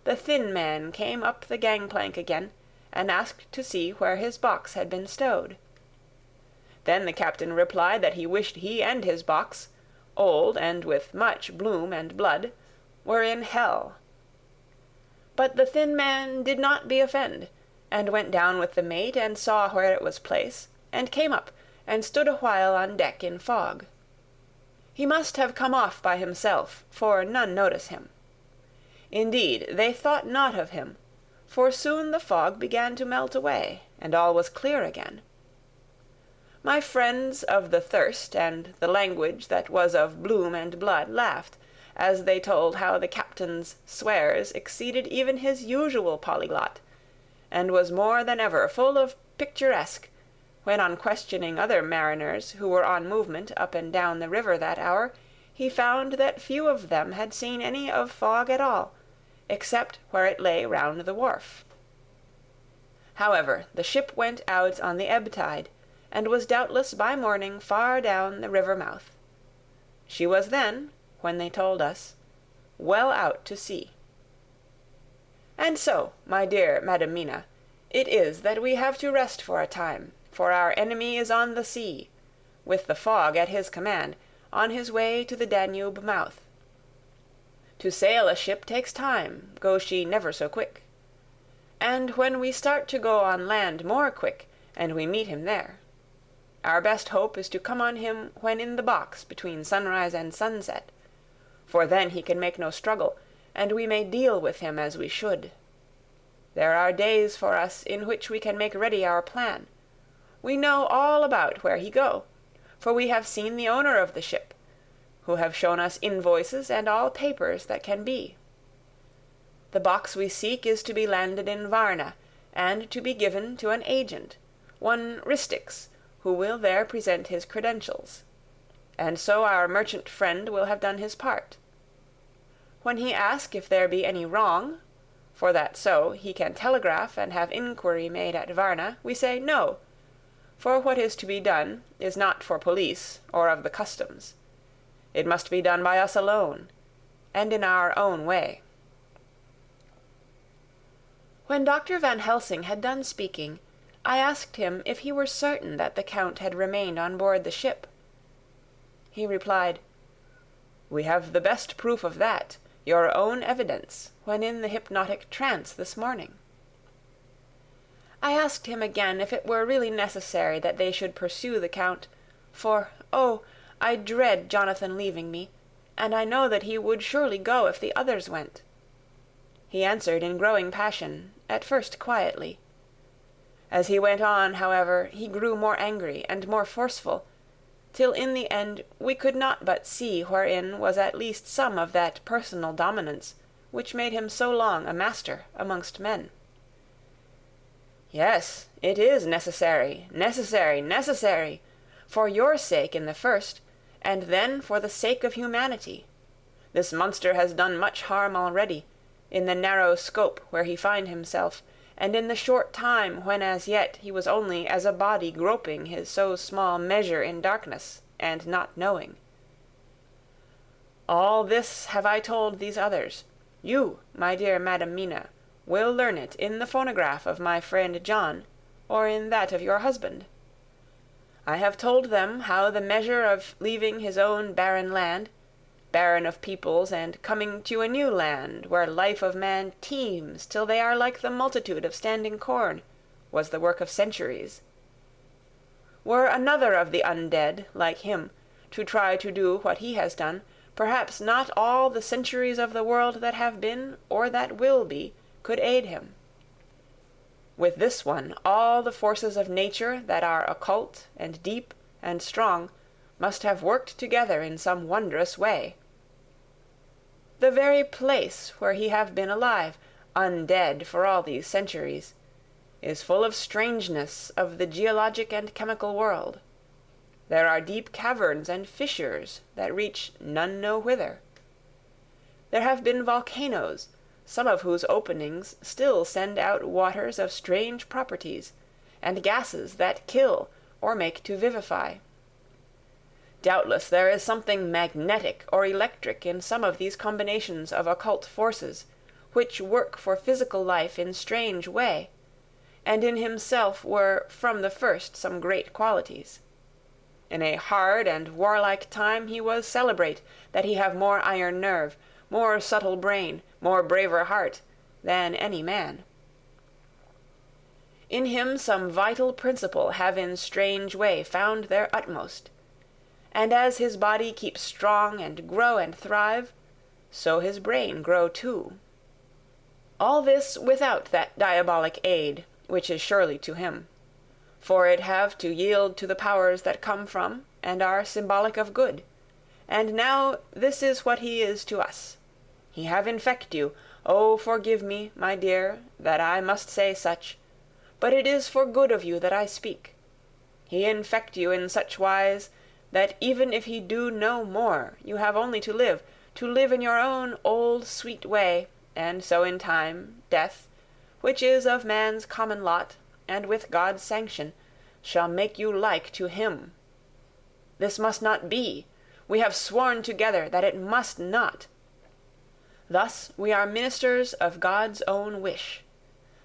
the thin man came up the gangplank again, and asked to see where his box had been stowed. Then the captain replied that he wished he and his box, old and with much bloom and blood, were in hell. But the thin man did not be offend, and went down with the mate and saw where it was placed, and came up, and stood a while on deck in fog. He must have come off by himself, for none notice him. Indeed, they thought not of him, for soon the fog began to melt away, and all was clear again. My friends of the thirst and the language that was of bloom and blood laughed, as they told how the captain's swears exceeded even his usual polyglot, and was more than ever full of picturesque, when on questioning other mariners who were on movement up and down the river that hour, he found that few of them had seen any of fog at all, except where it lay round the wharf. However, the ship went out on the ebb tide, and was doubtless by morning far down the river mouth. She was then, when they told us, well out to sea. And so, my dear Madam Mina, it is that we have to rest for a time, for our enemy is on the sea, with the fog at his command, on his way to the Danube mouth. To sail a ship takes time, go she never so quick. And when we start to go on land more quick, and we meet him there, our best hope is to come on him when in the box between sunrise and sunset, for then he can make no struggle, and we may deal with him as we should. There are days for us in which we can make ready our plan. We know all about where he go, for we have seen the owner of the ship, who have shown us invoices and all papers that can be. The box we seek is to be landed in Varna, and to be given to an agent, one Ristix, who will there present his credentials. And so our merchant friend will have done his part. When he asks if there be any wrong, for that so he can telegraph and have inquiry made at Varna, we say no, for what is to be done is not for police or of the customs. It must be done by us alone, and in our own way. When Dr. Van Helsing had done speaking, I asked him if he were certain that the Count had remained on board the ship. He replied, "We have the best proof of that, your own evidence, when in the hypnotic trance this morning." I asked him again if it were really necessary that they should pursue the Count, for, oh, I dread Jonathan leaving me, and I know that he would surely go if the others went. He answered in growing passion, at first quietly. As he went on, however, he grew more angry and more forceful, till in the end we could not but see wherein was at least some of that personal dominance which made him so long a master amongst men. "Yes, it is necessary, necessary, necessary, for your sake in the first, and then for the sake of humanity. This monster has done much harm already, in the narrow scope where he find himself, and in the short time when as yet he was only as a body groping his so small measure in darkness, and not knowing. All this have I told these others. You, my dear Madam Mina, will learn it in the phonograph of my friend John, or in that of your husband. I have told them how the measure of leaving his own barren land, barren of peoples, and coming to a new land where life of man teems till they are like the multitude of standing corn, was the work of centuries. Were another of the undead, like him, to try to do what he has done, perhaps not all the centuries of the world that have been, or that will be, could aid him. With this one, all the forces of nature that are occult and deep and strong must have worked together in some wondrous way. The very place where he have been alive, undead for all these centuries, is full of strangeness of the geologic and chemical world. There are deep caverns and fissures that reach none know whither. There have been volcanoes, some of whose openings still send out waters of strange properties, and gases that kill or make to vivify. Doubtless there is something magnetic or electric in some of these combinations of occult forces, which work for physical life in strange way, and in himself were from the first some great qualities. In a hard and warlike time he was celebrate that he have more iron nerve, more subtle brain, more braver heart, than any man. In him some vital principle have in strange way found their utmost, and as his body keeps strong and grow and thrive, so his brain grow too. All this without that diabolic aid, which is surely to him, for it have to yield to the powers that come from, and are symbolic of good, and now this is what he is to us. He have infect you, oh forgive me, my dear, that I must say such, but it is for good of you that I speak. He infect you in such wise, that even if he do no more, you have only to live in your own old sweet way, and so in time, death, which is of man's common lot, and with God's sanction, shall make you like to him. This must not be. We have sworn together that it must not. Thus we are ministers of God's own wish,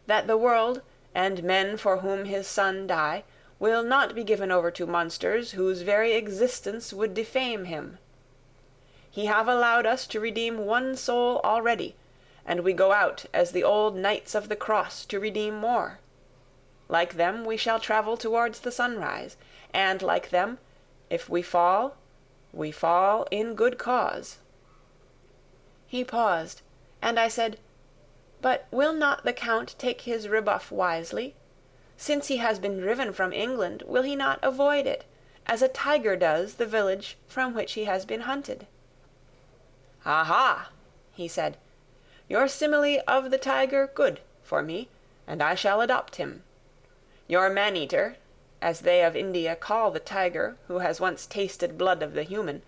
that the world, and men for whom his Son die, will not be given over to monsters whose very existence would defame him. He have allowed us to redeem one soul already, and we go out as the old knights of the cross to redeem more. Like them we shall travel towards the sunrise, and like them, if we fall in good cause. He paused, and I said, But will not the Count take his rebuff wisely? Since he has been driven from England, will he not avoid it, as a tiger does the village from which he has been hunted? Aha, he said, your simile of the tiger good for me, and I shall adopt him. Your man-eater, as they of India call the tiger who has once tasted blood of the human,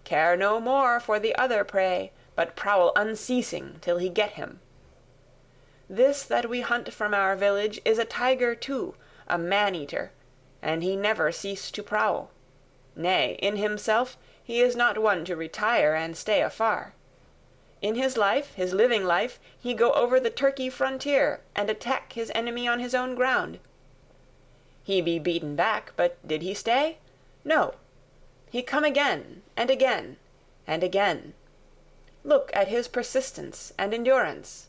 care no more for the other prey, but prowl unceasing till he get him. This that we hunt from our village is a tiger too, a man-eater, and he never cease to prowl. Nay, in himself he is not one to retire and stay afar. In his life, his living life, he go over the Turkey frontier, and attack his enemy on his own ground. He be beaten back, but did he stay? No. He come again, and again, and again. Look at his persistence and endurance.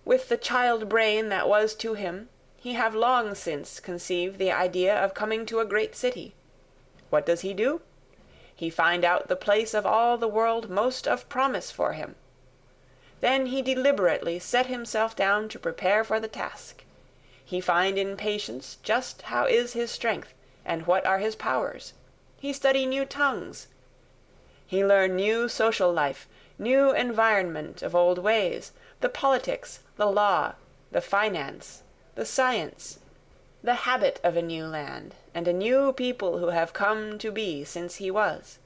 With the child brain that was to him, he have long since conceived the idea of coming to a great city. What does he do? He find out the place of all the world most of promise for him. Then he deliberately set himself down to prepare for the task. He find in patience just how is his strength, and what are his powers. He study new tongues. He learn new social life, new environment of old ways, the politics, the law, the finance, the science, the habit of a new land, and a new people who have come to be since he was.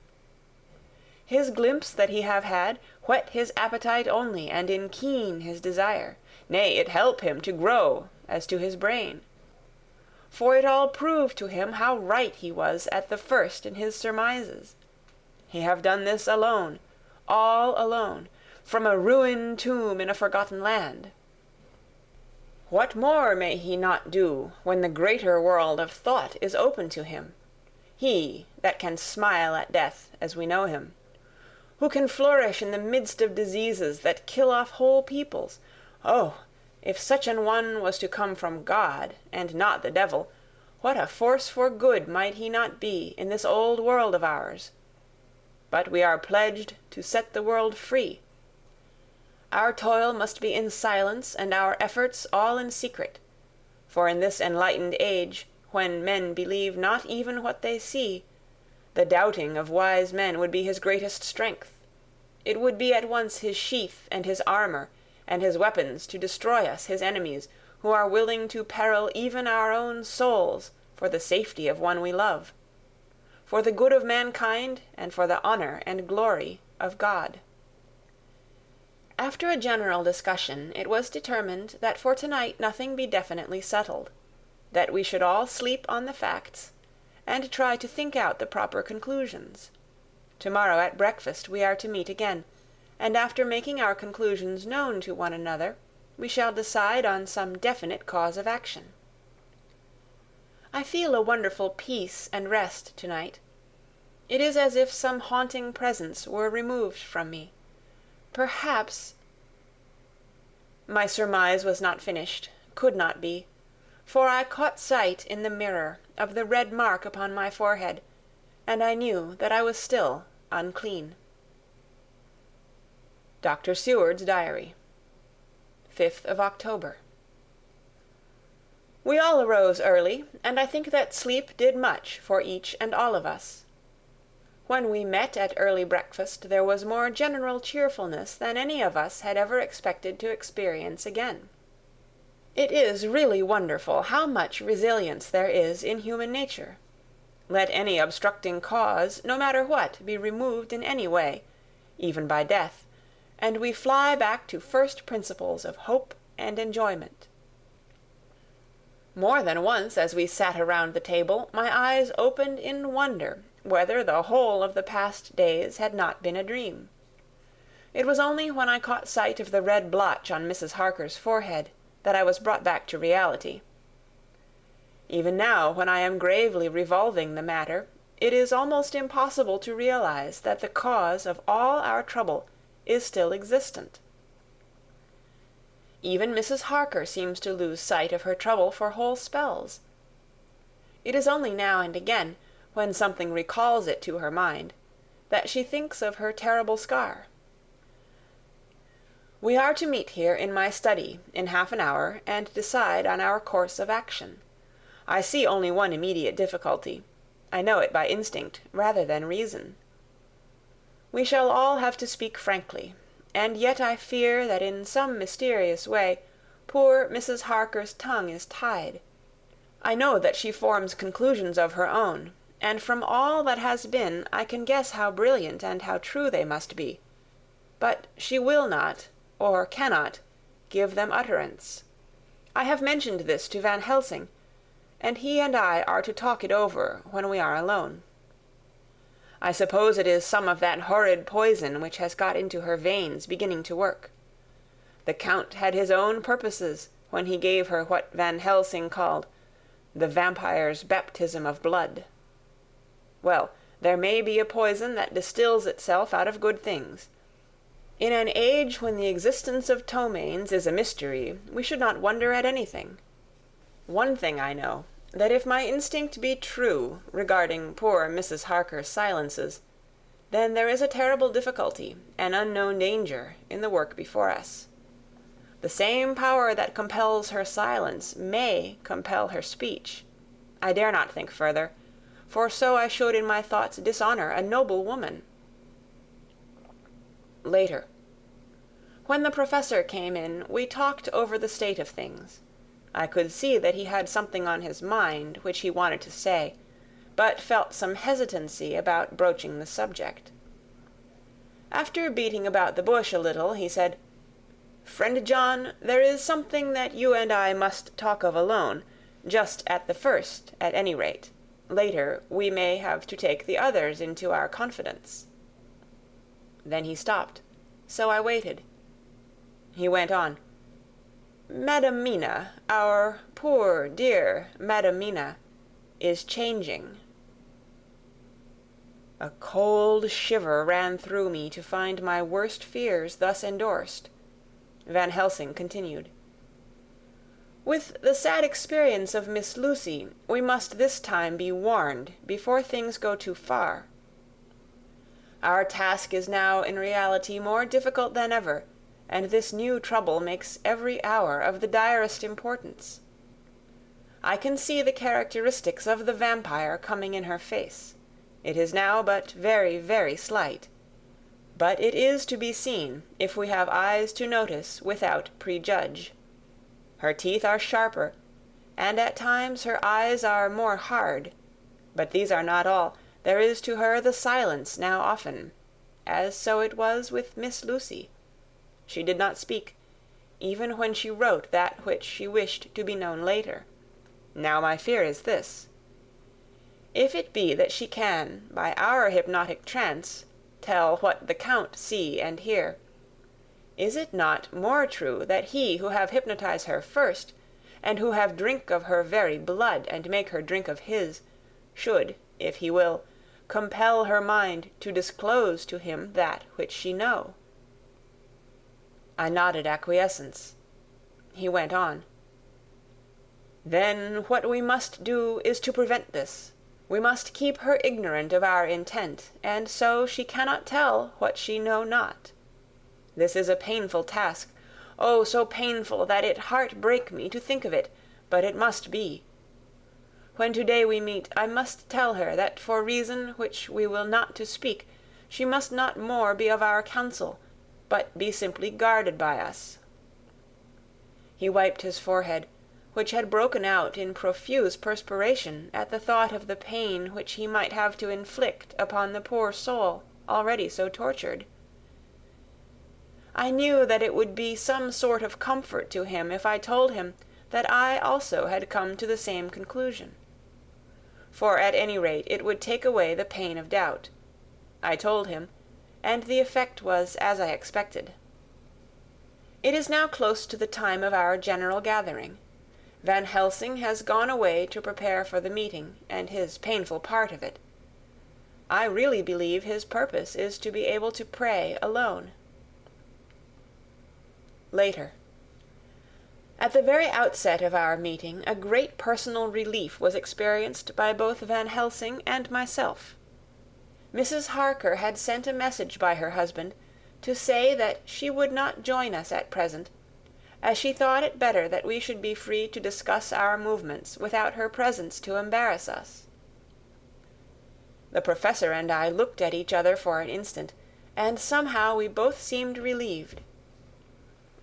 His glimpse that he have had whet his appetite only, and in keen his desire, nay, it help him to grow as to his brain. For it all proved to him how right he was at the first in his surmises. He have done this alone, all alone, from a ruined tomb in a forgotten land. What more may he not do when the greater world of thought is open to him? He that can smile at death as we know him, who can flourish in the midst of diseases that kill off whole peoples. Oh, if such an one was to come from God, and not the devil, What a force for good might he not be in this old world of ours! But we are pledged to set the world free. Our toil must be in silence and our efforts all in secret, for in this enlightened age, when men believe not even what they see, the doubting of wise men would be his greatest strength. It would be at once his sheath and his armor, and his weapons to destroy us, his enemies, who are willing to peril even our own souls for the safety of one we love, for the good of mankind and for the honor and glory of God. After a general discussion, it was determined that for tonight nothing be definitely settled, that we should all sleep on the facts, and try to think out the proper conclusions. Tomorrow at breakfast we are to meet again, and after making our conclusions known to one another, we shall decide on some definite cause of action. I feel a wonderful peace and rest tonight. It is as if some haunting presence were removed from me. Perhaps— My surmise was not finished, could not be, for I caught sight in the mirror of the red mark upon my forehead, and I knew that I was still unclean. Dr. Seward's Diary. 5th of October. We all arose early, and I think that sleep did much for each and all of us. When we met at early breakfast there was more general cheerfulness than any of us had ever expected to experience again. It is really wonderful how much resilience there is in human nature. Let any obstructing cause, no matter what, be removed in any way, even by death, and we fly back to first principles of hope and enjoyment. More than once as we sat around the table, my eyes opened in wonder whether the whole of the past days had not been a dream. It was only when I caught sight of the red blotch on Mrs. Harker's forehead that I was brought back to reality. Even now, when I am gravely revolving the matter, it is almost impossible to realize that the cause of all our trouble is still existent. Even Mrs. Harker seems to lose sight of her trouble for whole spells. It is only now and again, when something recalls it to her mind, that she thinks of her terrible scar. We are to meet here in my study in half an hour and decide on our course of action. I see only one immediate difficulty. I know it by instinct rather than reason. We shall all have to speak frankly, and yet I fear that in some mysterious way poor Mrs. Harker's tongue is tied. I know that she forms conclusions of her own, and from all that has been I can guess how brilliant and how true they must be. But she will not, or cannot, give them utterance. I have mentioned this to Van Helsing, and he and I are to talk it over when we are alone. I suppose it is some of that horrid poison which has got into her veins beginning to work. The Count had his own purposes when he gave her what Van Helsing called the vampire's baptism of blood. Well, there may be a poison that distills itself out of good things. In an age when the existence of ptomaines is a mystery, we should not wonder at anything. One thing I know, that if my instinct be true regarding poor Mrs. Harker's silences, then there is a terrible difficulty, an unknown danger, in the work before us. The same power that compels her silence may compel her speech. I dare not think further, for so I should in my thoughts dishonor a noble woman. Later. When the professor came in, we talked over the state of things. I could see that he had something on his mind which he wanted to say, but felt some hesitancy about broaching the subject. After beating about the bush a little, he said, "Friend John, there is something that you and I must talk of alone, just at the first, at any rate. Later, we may have to take the others into our confidence." Then he stopped, so I waited. He went on, "Madam Mina, our poor, dear Madam Mina, is changing." A cold shiver ran through me to find my worst fears thus endorsed. Van Helsing continued. With the sad experience of Miss Lucy, we must this time be warned before things go too far. Our task is now in reality more difficult than ever, and this new trouble makes every hour of the direst importance. I can see the characteristics of the vampire coming in her face. It is now but very, very slight. But it is to be seen, if we have eyes to notice without prejudge. Her teeth are sharper, and at times her eyes are more hard. But these are not all. There is to her the silence now often, as so it was with Miss Lucy. She did not speak, even when she wrote that which she wished to be known later. Now my fear is this. If it be that she can, by our hypnotic trance, tell what the Count see and hear, is it not more true that he who have hypnotized her first, and who have drink of her very blood and make her drink of his, should, if he will, compel her mind to disclose to him that which she know? I nodded acquiescence. He went on. Then what we must do is to prevent this. We must keep her ignorant of our intent, and so she cannot tell what she know not. This is a painful task, oh, so painful that it heart break me to think of it, but it must be. When today we meet, I must tell her that for reason which we will not to speak, she must not more be of our counsel, but be simply guarded by us. He wiped his forehead, which had broken out in profuse perspiration at the thought of the pain which he might have to inflict upon the poor soul already so tortured. I knew that it would be some sort of comfort to him if I told him that I also had come to the same conclusion. For at any rate it would take away the pain of doubt. I told him, and the effect was as I expected. It is now close to the time of our general gathering. Van Helsing has gone away to prepare for the meeting, and his painful part of it. I really believe his purpose is to be able to pray alone. Later. At the very outset of our meeting, a great personal relief was experienced by both Van Helsing and myself. Mrs. Harker had sent a message by her husband to say that she would not join us at present, as she thought it better that we should be free to discuss our movements without her presence to embarrass us. The professor and I looked at each other for an instant, and somehow we both seemed relieved.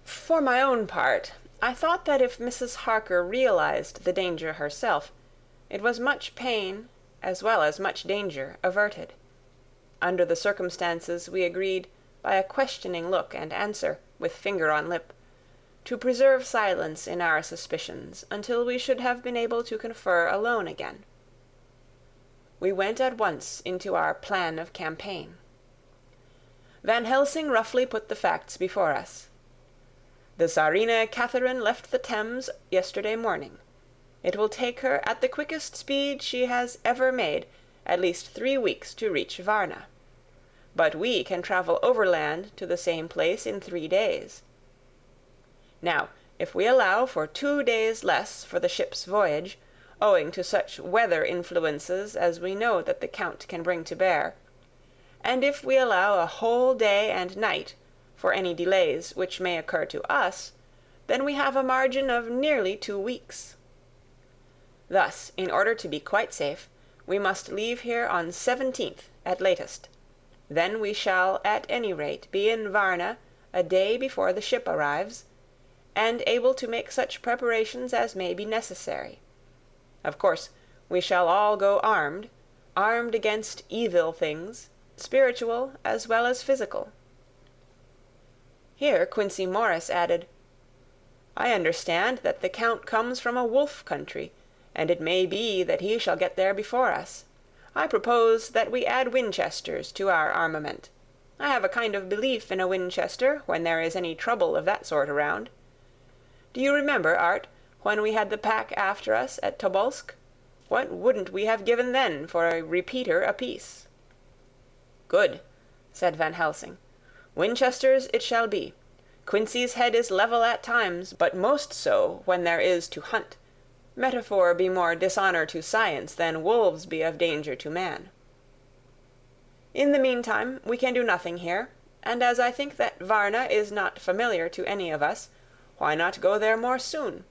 For my own part, I thought that if Mrs. Harker realized the danger herself, it was much pain, as well as much danger, averted. Under the circumstances we agreed, by a questioning look and answer, with finger on lip, to preserve silence in our suspicions until we should have been able to confer alone again. We went at once into our plan of campaign. Van Helsing roughly put the facts before us. The Tsarina Catherine left the Thames yesterday morning. It will take her at the quickest speed she has ever made at least 3 weeks to reach Varna. But we can travel overland to the same place in 3 days. Now, if we allow for 2 days less for the ship's voyage, owing to such weather influences as we know that the Count can bring to bear, and if we allow a whole day and night for any delays which may occur to us, then we have a margin of nearly 2 weeks. Thus, in order to be quite safe, we must leave here on 17th at latest. Then we shall at any rate be in Varna a day before the ship arrives, and able to make such preparations as may be necessary. Of course, we shall all go armed against evil things, spiritual as well as physical. Here Quincey Morris added, I understand that the Count comes from a wolf country, and it may be that he shall get there before us. I propose that we add Winchesters to our armament. I have a kind of belief in a Winchester when there is any trouble of that sort around. Do you remember, Art, when we had the pack after us at Tobolsk? What wouldn't we have given then for a repeater apiece? Good, said Van Helsing. Winchesters it shall be. Quincy's head is level at times, but most so when there is to hunt. Metaphor be more dishonour to science than wolves be of danger to man. In the meantime we can do nothing here, and as I think that Varna is not familiar to any of us, why not go there more soon?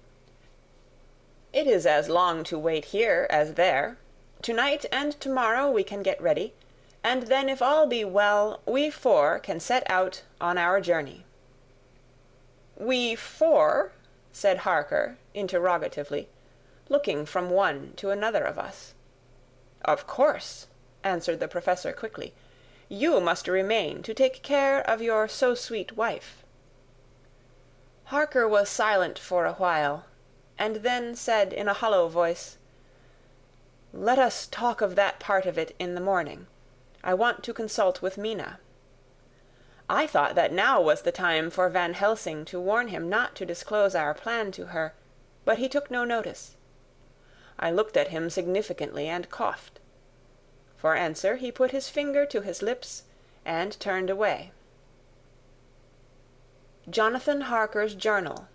It is as long to wait here as there. To-night and to-morrow we can get ready, and then if all be well, we four can set out on our journey." "We four?" said Harker, interrogatively, looking from one to another of us. "Of course," answered the Professor quickly. "You must remain to take care of your so-sweet wife." Harker was silent for a while, and then said in a hollow voice, "Let us talk of that part of it in the morning. I want to consult with Mina." I thought that now was the time for Van Helsing to warn him not to disclose our plan to her, but he took no notice. I looked at him significantly and coughed. For answer he put his finger to his lips and turned away. Jonathan Harker's Journal,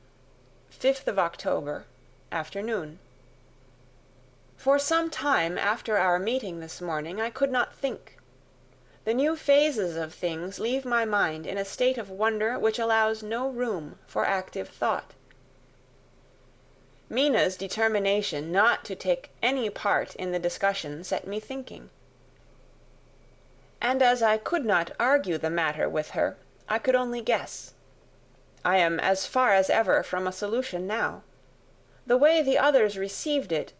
5th of October, afternoon. For some time after our meeting this morning I could not think. The new phases of things leave my mind in a state of wonder which allows no room for active thought. Mina's determination not to take any part in the discussion set me thinking. And as I could not argue the matter with her, I could only guess. I am as far as ever from a solution now. The way the others received it,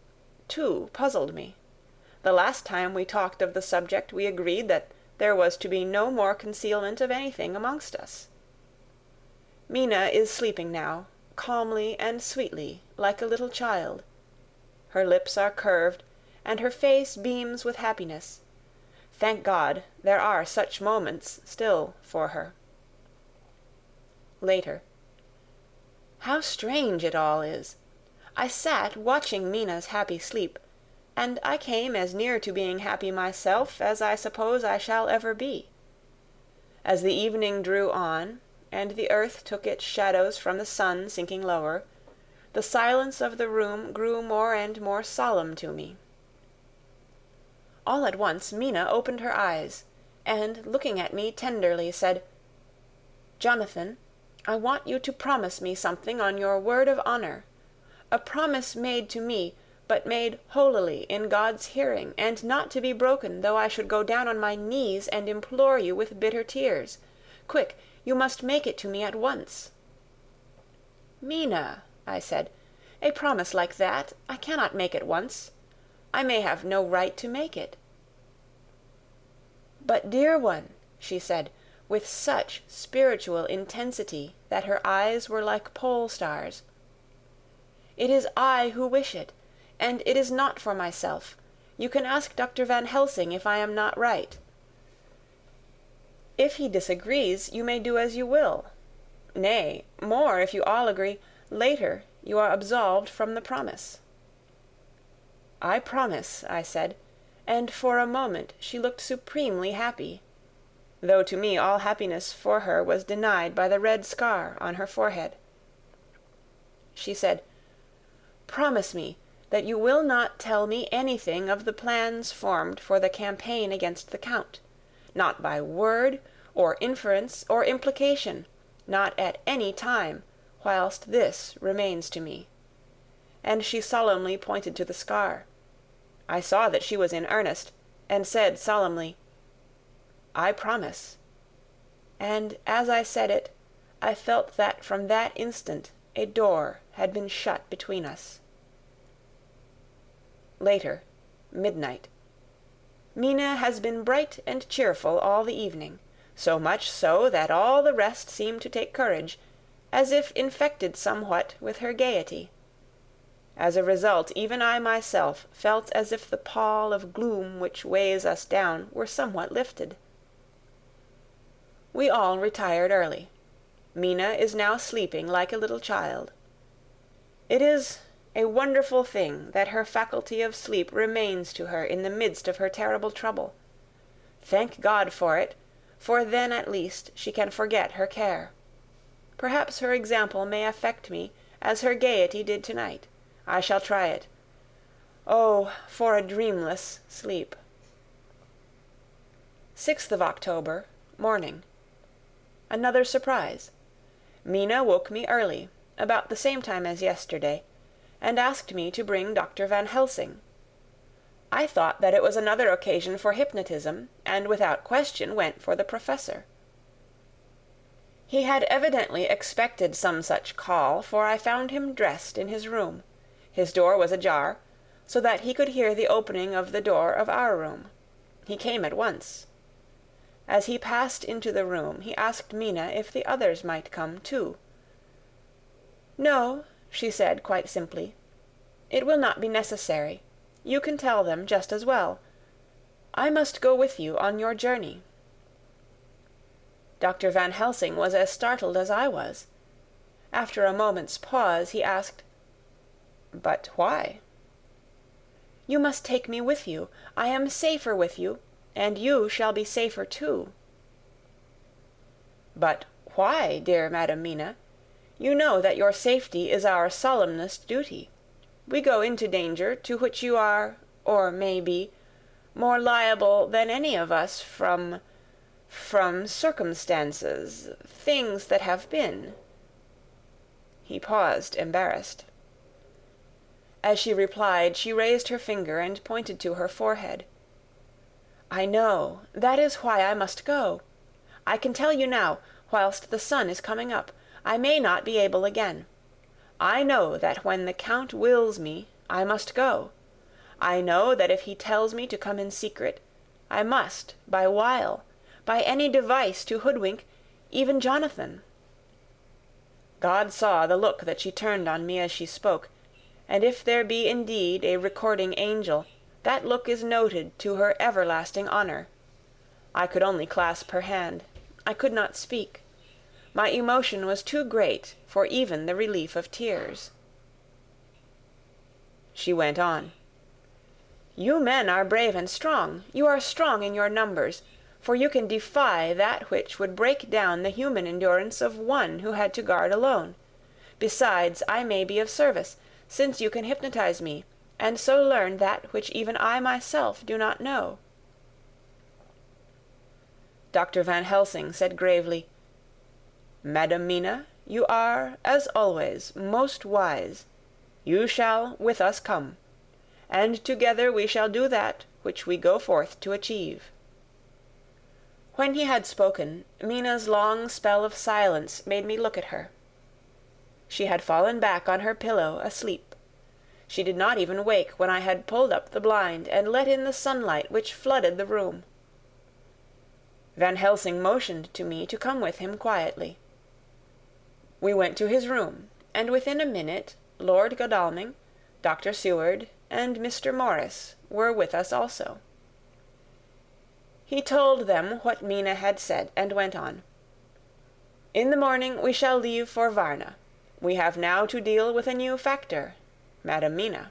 too, puzzled me. The last time we talked of the subject we agreed that there was to be no more concealment of anything amongst us. Mina is sleeping now, calmly and sweetly, like a little child. Her lips are curved, and her face beams with happiness. Thank God, there are such moments still for her. Later. How strange it all is! I sat watching Mina's happy sleep, and I came as near to being happy myself as I suppose I shall ever be. As the evening drew on, and the earth took its shadows from the sun sinking lower, the silence of the room grew more and more solemn to me. All at once Mina opened her eyes, and, looking at me tenderly, said, "Jonathan, I want you to promise me something on your word of honor, a promise made to me, but made holily in God's hearing, and not to be broken though I should go down on my knees and implore you with bitter tears. Quick, you must make it to me at once." "Mina," I said, "a promise like that I cannot make at once. I may have no right to make it." "But, dear one," she said, with such spiritual intensity that her eyes were like pole stars, "it is I who wish it, and it is not for myself. You can ask Dr. Van Helsing if I am not right. If he disagrees, you may do as you will. Nay, more, if you all agree, later you are absolved from the promise." "I promise," I said, and for a moment she looked supremely happy, though to me all happiness for her was denied by the red scar on her forehead. She said, "Promise me that you will not tell me anything of the plans formed for the campaign against the Count, not by word, or inference, or implication, not at any time, whilst this remains to me." And she solemnly pointed to the scar. I saw that she was in earnest, and said solemnly, "I promise." And as I said it, I felt that from that instant a door had been shut between us. Later, midnight. Mina has been bright and cheerful all the evening, so much so that all the rest seem to take courage, as if infected somewhat with her gaiety. As a result, even I myself felt as if the pall of gloom which weighs us down were somewhat lifted. We all retired early. Mina is now sleeping like a little child. It is a wonderful thing that her faculty of sleep remains to her in the midst of her terrible trouble. Thank God for it, for then at least she can forget her care. Perhaps her example may affect me as her gaiety did tonight. I shall try it. Oh, for a dreamless sleep. 6th of October, morning. Another surprise. Mina woke me early, about the same time as yesterday, and asked me to bring Dr. Van Helsing. I thought that it was another occasion for hypnotism, and without question went for the professor. He had evidently expected some such call, for I found him dressed in his room. His door was ajar, so that he could hear the opening of the door of our room. He came at once. As he passed into the room, he asked Mina if the others might come too. "No," she said quite simply. "It will not be necessary. You can tell them just as well. I must go with you on your journey." Dr. Van Helsing was as startled as I was. After a moment's pause, he asked, "But why?" "You must take me with you. I am safer with you, and you shall be safer too." "But why, dear Madam Mina? You know that your safety is our solemnest duty. We go into danger to which you are, or may be, more liable than any of us from circumstances, things that have been." He paused, embarrassed. As she replied, she raised her finger and pointed to her forehead. "I know. That is why I must go. I can tell you now, whilst the sun is coming up. I may not be able again. I know that when the Count wills me, I must go. I know that if he tells me to come in secret, I must, by wile, by any device to hoodwink, even Jonathan." God saw the look that she turned on me as she spoke, and if there be indeed a recording angel, that look is noted to her everlasting honor. I could only clasp her hand. I could not speak. My emotion was too great for even the relief of tears. She went on. "You men are brave and strong. You are strong in your numbers, for you can defy that which would break down the human endurance of one who had to guard alone. Besides, I may be of service, since you can hypnotize me, and so learn that which even I myself do not know." Dr. Van Helsing said gravely, "Madam Mina, you are, as always, most wise. You shall with us come, and together we shall do that which we go forth to achieve." When he had spoken, Mina's long spell of silence made me look at her. She had fallen back on her pillow, asleep. She did not even wake when I had pulled up the blind and let in the sunlight which flooded the room. Van Helsing motioned to me to come with him quietly. We went to his room, and within a minute Lord Godalming, Dr. Seward, and Mr. Morris were with us also. He told them what Mina had said, and went on. "In the morning we shall leave for Varna. We have now to deal with a new factor, Madam Mina.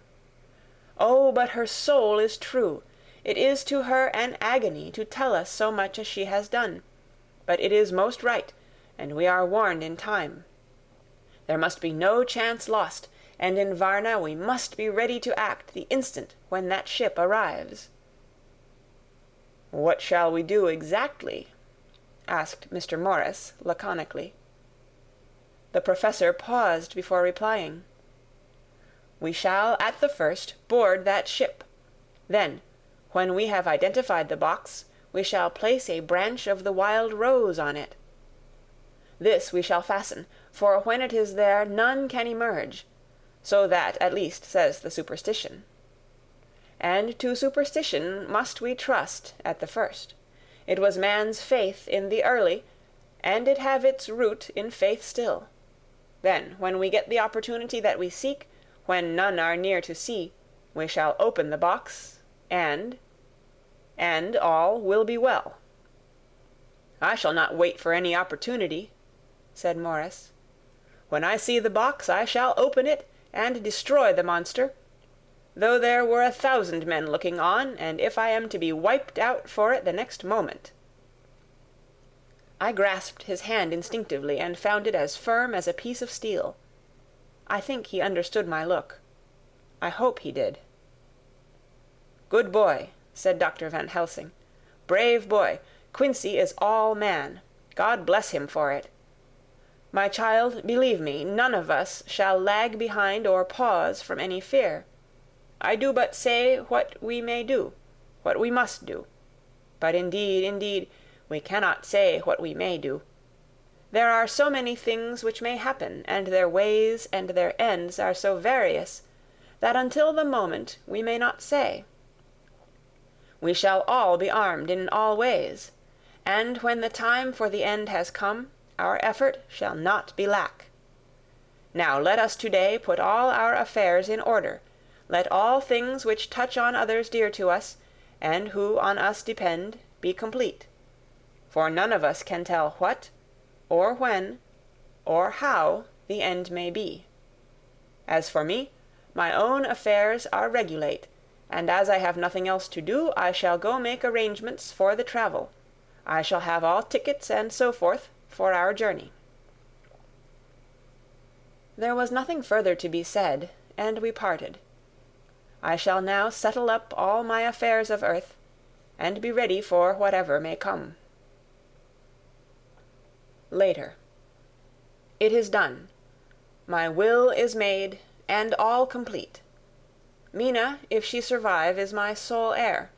Oh, but her soul is true. It is to her an agony to tell us so much as she has done. But it is most right, and we are warned in time. There must be no chance lost, and in Varna we must be ready to act the instant when that ship arrives." "What shall we do exactly?" asked Mr. Morris laconically. The professor paused before replying. "We shall at the first board that ship. Then, when we have identified the box, we shall place a branch of the wild rose on it. This we shall fasten, for when it is there none can emerge, so that at least says the superstition. And to superstition must we trust at the first. It was man's faith in the early, and it have its root in faith still. Then, when we get the opportunity that we seek, when none are near to see, we shall open the box, and all will be well." "I shall not wait for any opportunity," said Morris. "When I see the box, I shall open it and destroy the monster, though there were 1,000 men looking on, and if I am to be wiped out for it the next moment." I grasped his hand instinctively, and found it as firm as a piece of steel. I think he understood my look. I hope he did. "Good boy," said Dr. Van Helsing. "Brave boy. Quincey is all man. God bless him for it. My child, believe me, none of us shall lag behind or pause from any fear. I do but say what we may do, what we must do. But indeed, indeed, we cannot say what we may do. There are so many things which may happen, and their ways and their ends are so various, that until the moment we may not say. We shall all be armed in all ways, and when the time for the end has come, our effort shall not be lack. Now let us to-day put all our affairs in order, let all things which touch on others dear to us, and who on us depend, be complete. For none of us can tell what, or when, or how the end may be. As for me, my own affairs are regulate, and as I have nothing else to do, I shall go make arrangements for the travel. I shall have all tickets and so forth for our journey." There was nothing further to be said, and we parted. I shall now settle up all my affairs of earth, and be ready for whatever may come. Later. It is done. My will is made, and all complete. Mina, if she survive, is my sole heir.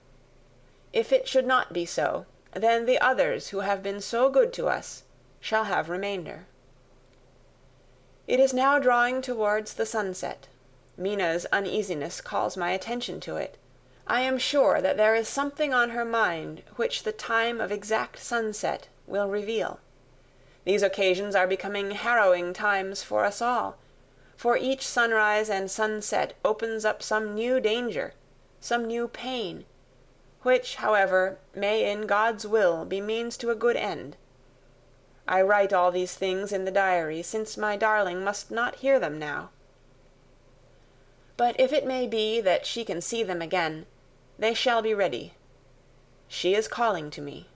If it should not be so, then the others who have been so good to us shall have remainder. It is now drawing towards the sunset. Mina's uneasiness calls my attention to it. I am sure that there is something on her mind which the time of exact sunset will reveal. These occasions are becoming harrowing times for us all, for each sunrise and sunset opens up some new danger, some new pain, which, however, may in God's will be means to a good end. I write all these things in the diary, since my darling must not hear them now. But if it may be that she can see them again, they shall be ready. She is calling to me.